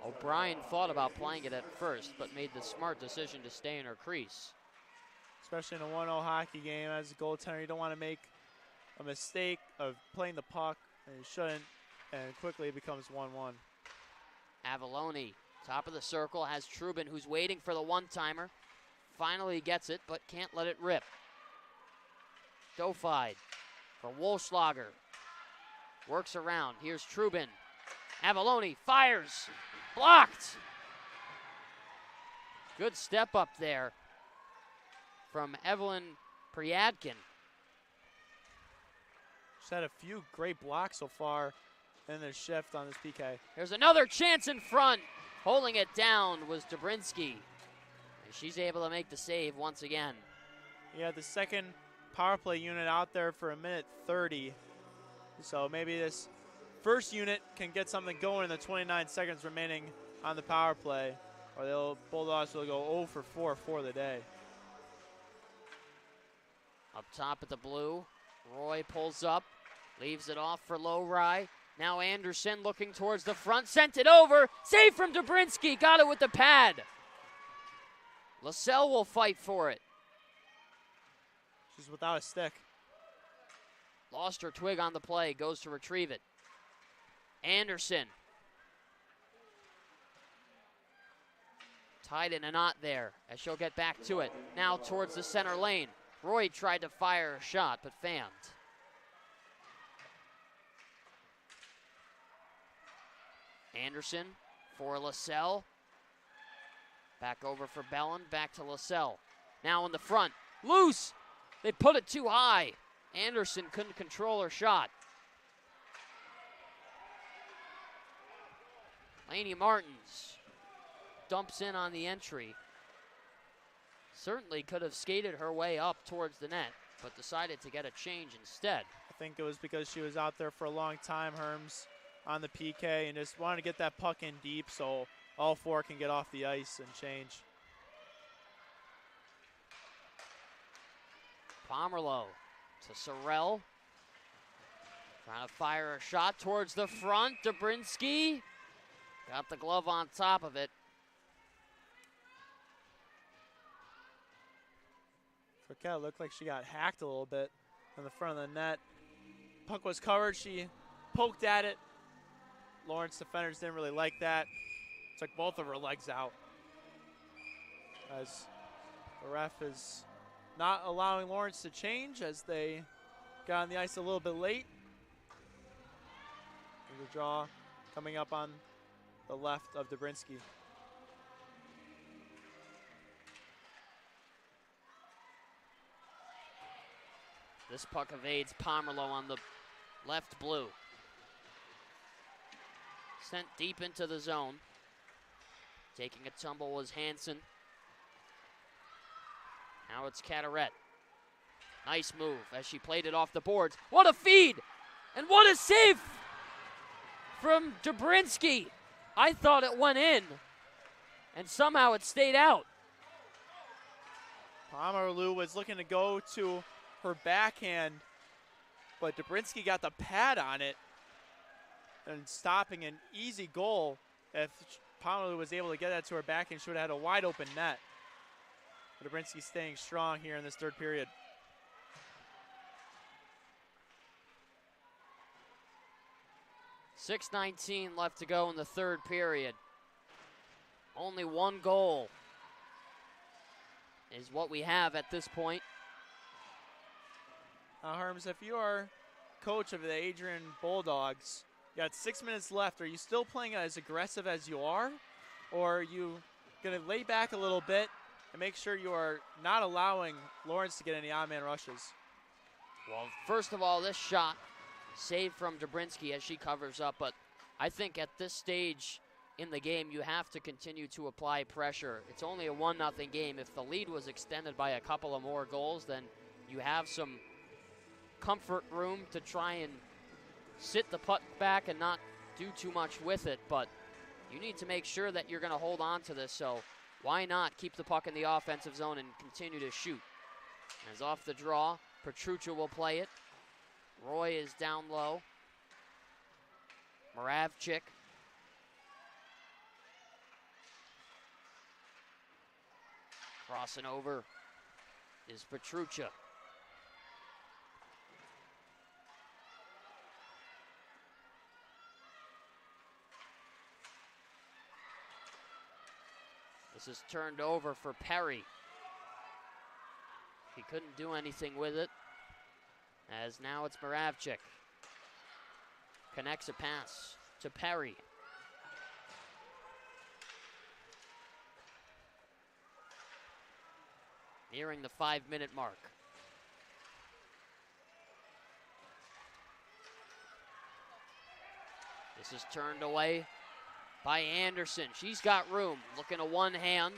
O'Brien thought about playing it at first, but made the smart decision to stay in her crease. Especially in a 1-0 hockey game, as a goaltender, you don't want to make a mistake of playing the puck, and you shouldn't, and quickly it becomes 1-1. Avalone, top of the circle, has Trubin, who's waiting for the one-timer. Finally gets it, but can't let it rip. Dofied for Wolfschlager. Works around. Here's Trubin. Avalone fires. Blocked. Good step up there from Evelyn Priadkin. She's had a few great blocks so far in the shift on this PK. There's another chance in front. Holding it down was Dobrinsky. And she's able to make the save once again. Yeah, the second power play unit out there for 1:30. So maybe this first unit can get something going in the 29 seconds remaining on the power play, or the Bulldogs will go 0 for 4 for the day. Up top at the blue, Roy pulls up, leaves it off for Lowry. Now Anderson looking towards the front, sent it over, save from Dobrinsky, got it with the pad. LaSalle will fight for it. She's without a stick. Lost her twig on the play, goes to retrieve it. Anderson. Tied in a knot there as she'll get back to it. Now towards the center lane. Roy tried to fire a shot, but failed. Anderson for LaSalle. Back over for Bellin, back to LaSalle. Now in the front, loose. They put it too high. Anderson couldn't control her shot. Laney Martins dumps in on the entry. Certainly could have skated her way up towards the net, but decided to get a change instead. I think it was because she was out there for a long time, Herms, on the PK, and just wanted to get that puck in deep so all four can get off the ice and change. Pomerleau to Sorrell. Trying to fire a shot towards the front. Dobrinsky got the glove on top of it. Burkett looked like she got hacked a little bit in the front of the net. Puck was covered. She poked at it. Lawrence defenders didn't really like that. Took both of her legs out. As the ref is not allowing Lawrence to change as they got on the ice a little bit late. There's a draw coming up on the left of Dobrinsky. This puck evades Pomerleau on the left blue. Sent deep into the zone. Taking a tumble was Hansen. Now it's Cataret. Nice move as she played it off the boards. What a feed! And what a save from Dobrinsky. I thought it went in, and somehow it stayed out. Pomerleau was looking to go to her backhand, but Dobrinsky got the pad on it and stopping an easy goal. If Pomerleau was able to get that to her backhand, she would have had a wide open net. Dobrinsky staying strong here in this third period. .6:19 left to go in the third period. Only one goal is what we have at this point. Now, Herms, if you are coach of the Adrian Bulldogs, you got 6 minutes left. Are you still playing as aggressive as you are? Or are you going to lay back a little bit and make sure you are not allowing Lawrence to get any odd man rushes? Well, first of all, this shot saved from Dobrinsky as she covers up, but I think at this stage in the game, you have to continue to apply pressure. It's only a 1-0 game. If the lead was extended by a couple of more goals, then you have some comfort room to try and sit the puck back and not do too much with it, but you need to make sure that you're going to hold on to this, so why not keep the puck in the offensive zone and continue to shoot? As off the draw, Petruccia will play it. Roy is down low. Moravchik Crossing over is Petruccia. This is turned over for Perry. He couldn't do anything with it, as now it's Moravchik. Connects a pass to Perry. Nearing the 5-minute mark. This is turned away by Anderson. She's got room, looking to one hand.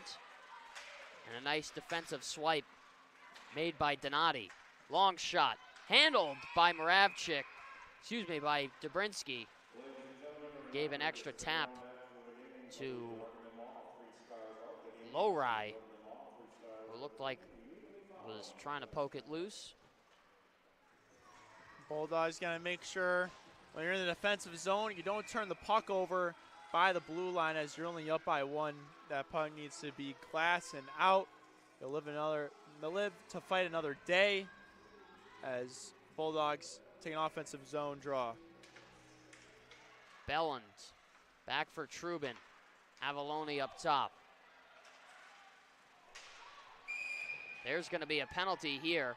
And a nice defensive swipe made by Donati. Long shot, handled by Moravchik, by Dobrinsky. Gave an extra tap to Lowry, who looked like was trying to poke it loose. Bulldogs got to make sure when you're in the defensive zone, you don't turn the puck over by the blue line as you're only up by 1. That puck needs to be glass and out. They'll live to fight another day as Bulldogs take an offensive zone draw. Belland back for Trubin. Avalone up top. There's going to be a penalty here.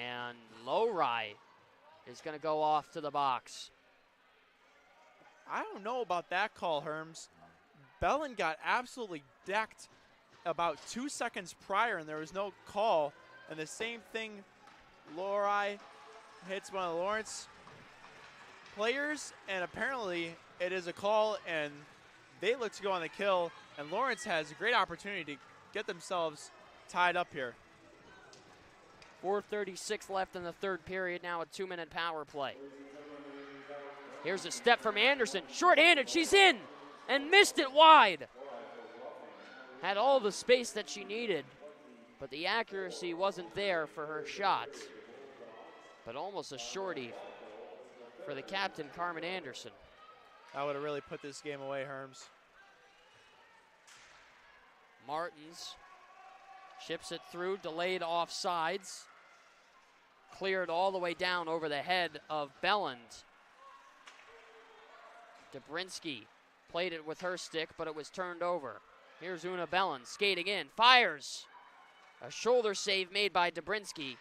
And Lowry is going to go off to the box. I don't know about that call, Herms. Belland got absolutely decked about 2 seconds prior, and there was no call. And the same thing, Lowry hits one of the Lawrence players, and apparently it is a call, and they look to go on the kill, and Lawrence has a great opportunity to get themselves tied up here. 4:36 left in the third period, now a 2-minute power play. Here's a step from Anderson, short-handed, she's in, and missed it wide. Had all the space that she needed, but the accuracy wasn't there for her shot. But almost a shorty for the captain, Carmen Anderson. That would have really put this game away, Herms. Martins chips it through, delayed offsides. Cleared all the way down over the head of Belland. Dobrinsky played it with her stick, but it was turned over. Here's Una Belland skating in, fires. A shoulder save made by Dobrinsky,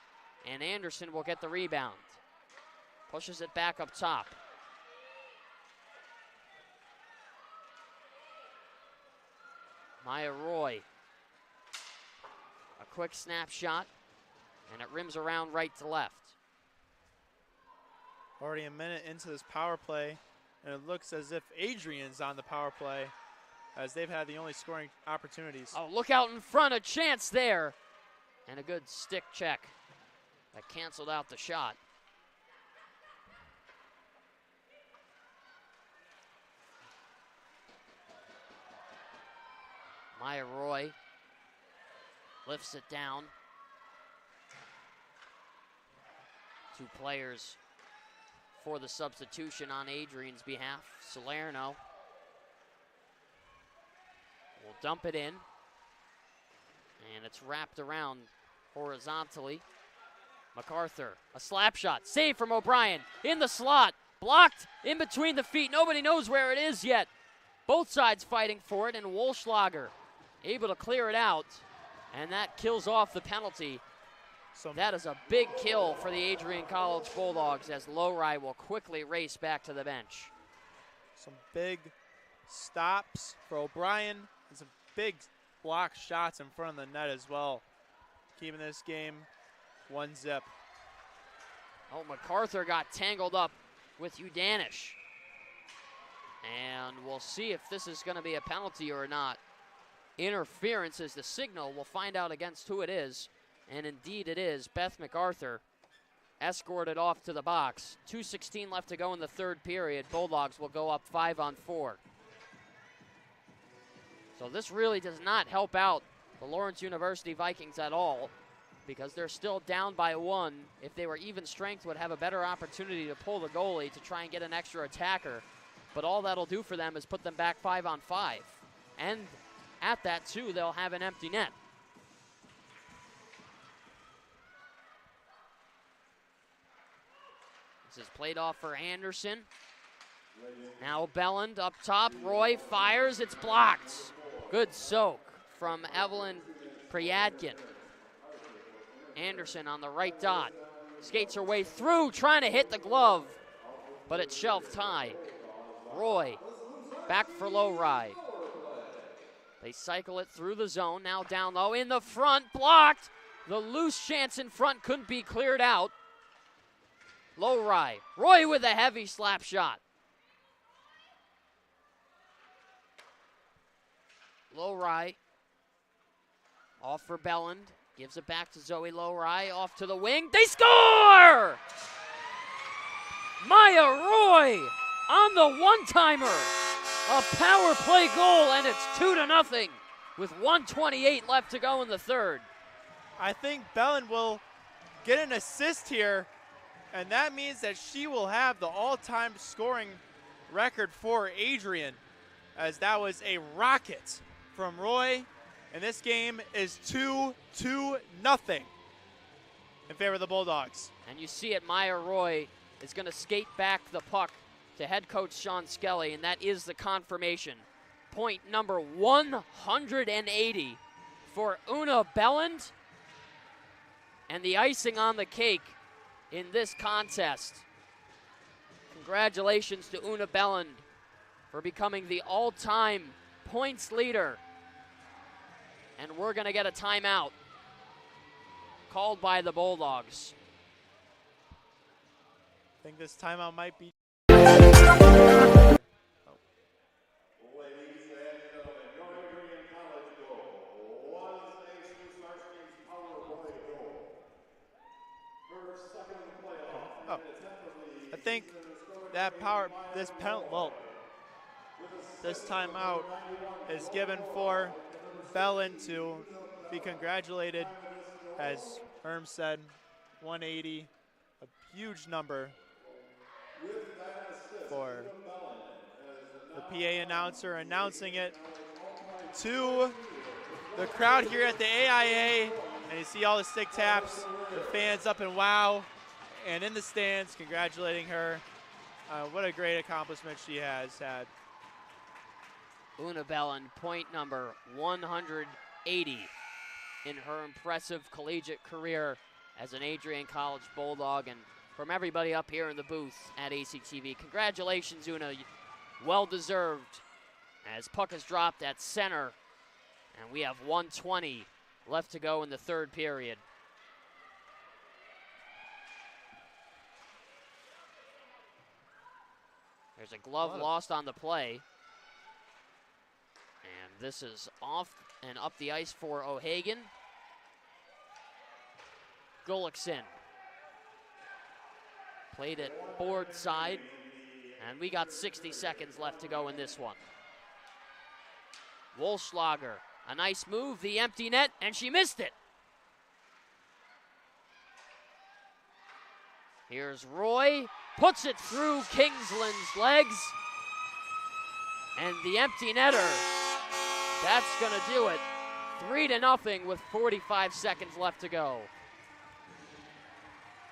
and Anderson will get the rebound. Pushes it back up top. Maya Roy. A quick snapshot, and it rims around right to left. Already a minute into this power play, and it looks as if Adrian's on the power play, as they've had the only scoring opportunities. Oh, look out in front, a chance there. And a good stick check that canceled out the shot. Maya Roy lifts it down. 2 players for the substitution on Adrian's behalf. Salerno will dump it in, and it's wrapped around horizontally. MacArthur, a slap shot, save from O'Brien, in the slot, blocked in between the feet. Nobody knows where it is yet. Both sides fighting for it, and Wolschlager able to clear it out, and that kills off the penalty. That is a big kill for the Adrian College Bulldogs, as Lowry will quickly race back to the bench. Some big stops for O'Brien, and some big block shots in front of the net as well, keeping this game 1-0. Oh, MacArthur got tangled up with Udanish. And we'll see if this is going to be a penalty or not. Interference is the signal. We'll find out against who it is. And indeed it is. Beth MacArthur escorted off to the box. 2:16 left to go in the third period. Bulldogs will go up 5-on-4. So this really does not help out the Lawrence University Vikings at all, because they're still down by 1. If they were even strength, would have a better opportunity to pull the goalie to try and get an extra attacker. But all that'll do for them is put them back 5-on-5. And at that too, they'll have an empty net. This is played off for Anderson. Now Belland up top. Roy fires. It's blocked. Good soak from Evelyn Priadkin. Anderson on the right dot. Skates her way through, trying to hit the glove, but it's shelved high. Roy back for Lowry. They cycle it through the zone. Now down low in the front. Blocked. The loose chance in front couldn't be cleared out. Lowry. Roy with a heavy slap shot. Lowry off for Belland. Gives it back to Zoe Lowry. Off to the wing. They score! Maya Roy on the one-timer. A power play goal, and it's 2-0 with 1:28 left to go in the third. I think Belland will get an assist here, and that means that she will have the all-time scoring record for Adrian, as that was a rocket from Roy, and this game is 2-0 in favor of the Bulldogs. And you see it, Maya Roy is going to skate back the puck to head coach Sean Skelly, and that is the confirmation. Point number 180 for Una Belland, and the icing on the cake in this contest. Congratulations to Una Belland for becoming the all-time points leader. And we're going to get a timeout called by the Bulldogs. I think this timeout might be. I think that this timeout is given for Belland to be congratulated. As Erm said, 180, a huge number for the PA announcer announcing it to the crowd here at the AIA. And you see all the stick taps, the fans up in wow, and in the stands congratulating her. What a great accomplishment she has had. Una Belland, point number 180 in her impressive collegiate career as an Adrian College Bulldog. And from everybody up here in the booth at ACTV, congratulations, Una. Well deserved, as puck is dropped at center, and we have 1:20 left to go in the third period. There's a glove lost on the play. And this is off and up the ice for O'Hagan. Gullickson played it board side, and we got 60 seconds left to go in this one. Wolschlager, a nice move, the empty net, and she missed it. Here's Roy, puts it through Kingsland's legs, and the empty netter, that's gonna do it. 3-0 with 45 seconds left to go.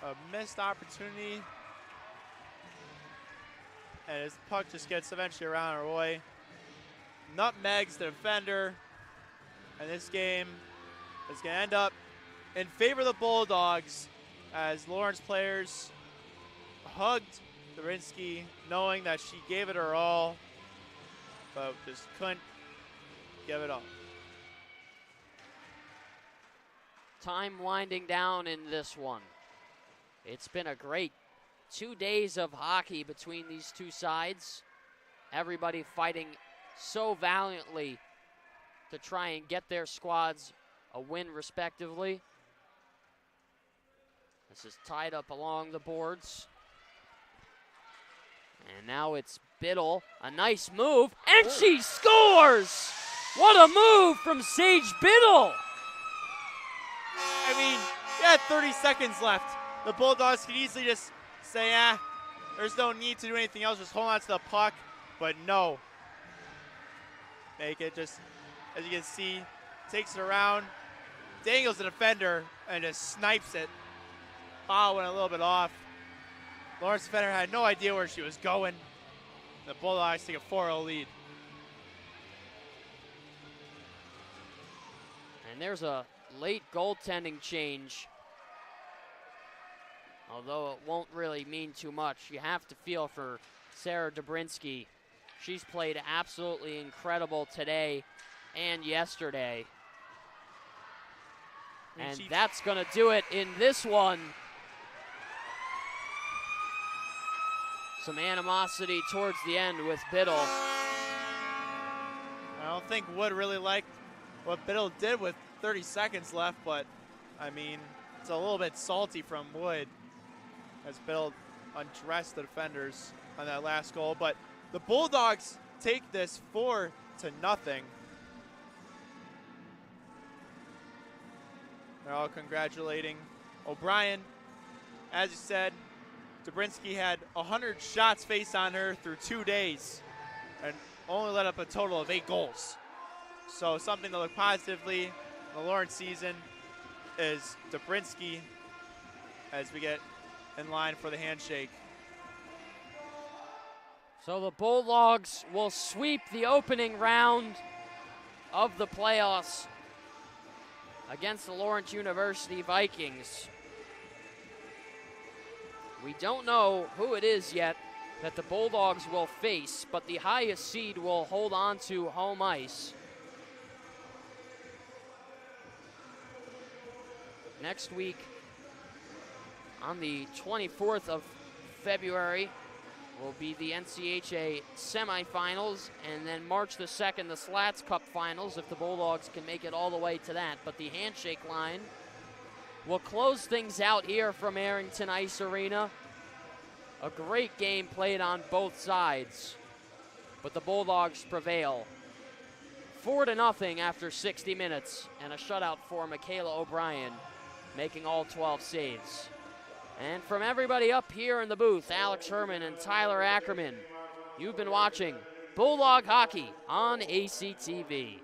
A missed opportunity, and his puck just gets eventually around Roy. Nutmegs the defender, and this game is going to end up in favor of the Bulldogs as Lawrence players hugged Dorinsky, knowing that she gave it her all, but just couldn't give it all. Time winding down in this one. It's been a great 2 days of hockey between these two sides. Everybody fighting so valiantly to try and get their squads a win respectively. This is tied up along the boards. And now it's Biddle, a nice move, and she scores! What a move from Sage Biddle! I mean, you had 30 seconds left. The Bulldogs could easily just say, there's no need to do anything else, just hold on to the puck, but no. Make it just as you can see, takes it around, dangles the defender, and just snipes it. Ball went a little bit off. Lawrence defender had no idea where she was going. The Bulldogs take a 4-0 lead. And there's a late goaltending change. Although it won't really mean too much. You have to feel for Sarah Dobrinsky. She's played absolutely incredible today and yesterday. And that's going to do it in this one. Some animosity towards the end with Biddle. I don't think Wood really liked what Biddle did with 30 seconds left, but I mean, it's a little bit salty from Wood as Biddle undressed the defenders on that last goal. But the Bulldogs take this 4-0. They're all congratulating O'Brien. As you said, Dobrinsky had 100 shots faced on her through 2 days and only let up a total of 8 goals. So something to look positively in the Lawrence season is Dobrinsky as we get in line for the handshake. So the Bulldogs will sweep the opening round of the playoffs against the Lawrence University Vikings. We don't know who it is yet that the Bulldogs will face, but the highest seed will hold on to home ice. Next week, on the 24th of February, will be the NCHA semifinals, and then March the 2nd, the Slaats Cup finals, if the Bulldogs can make it all the way to that. But the handshake line will close things out here from Arrington Ice Arena. A great game played on both sides, but the Bulldogs prevail. 4-0 after 60 minutes, and a shutout for Michaela O'Brien, making all 12 saves. And from everybody up here in the booth, Alex Herman and Tyler Ackerman, you've been watching Bulldog Hockey on ACTV.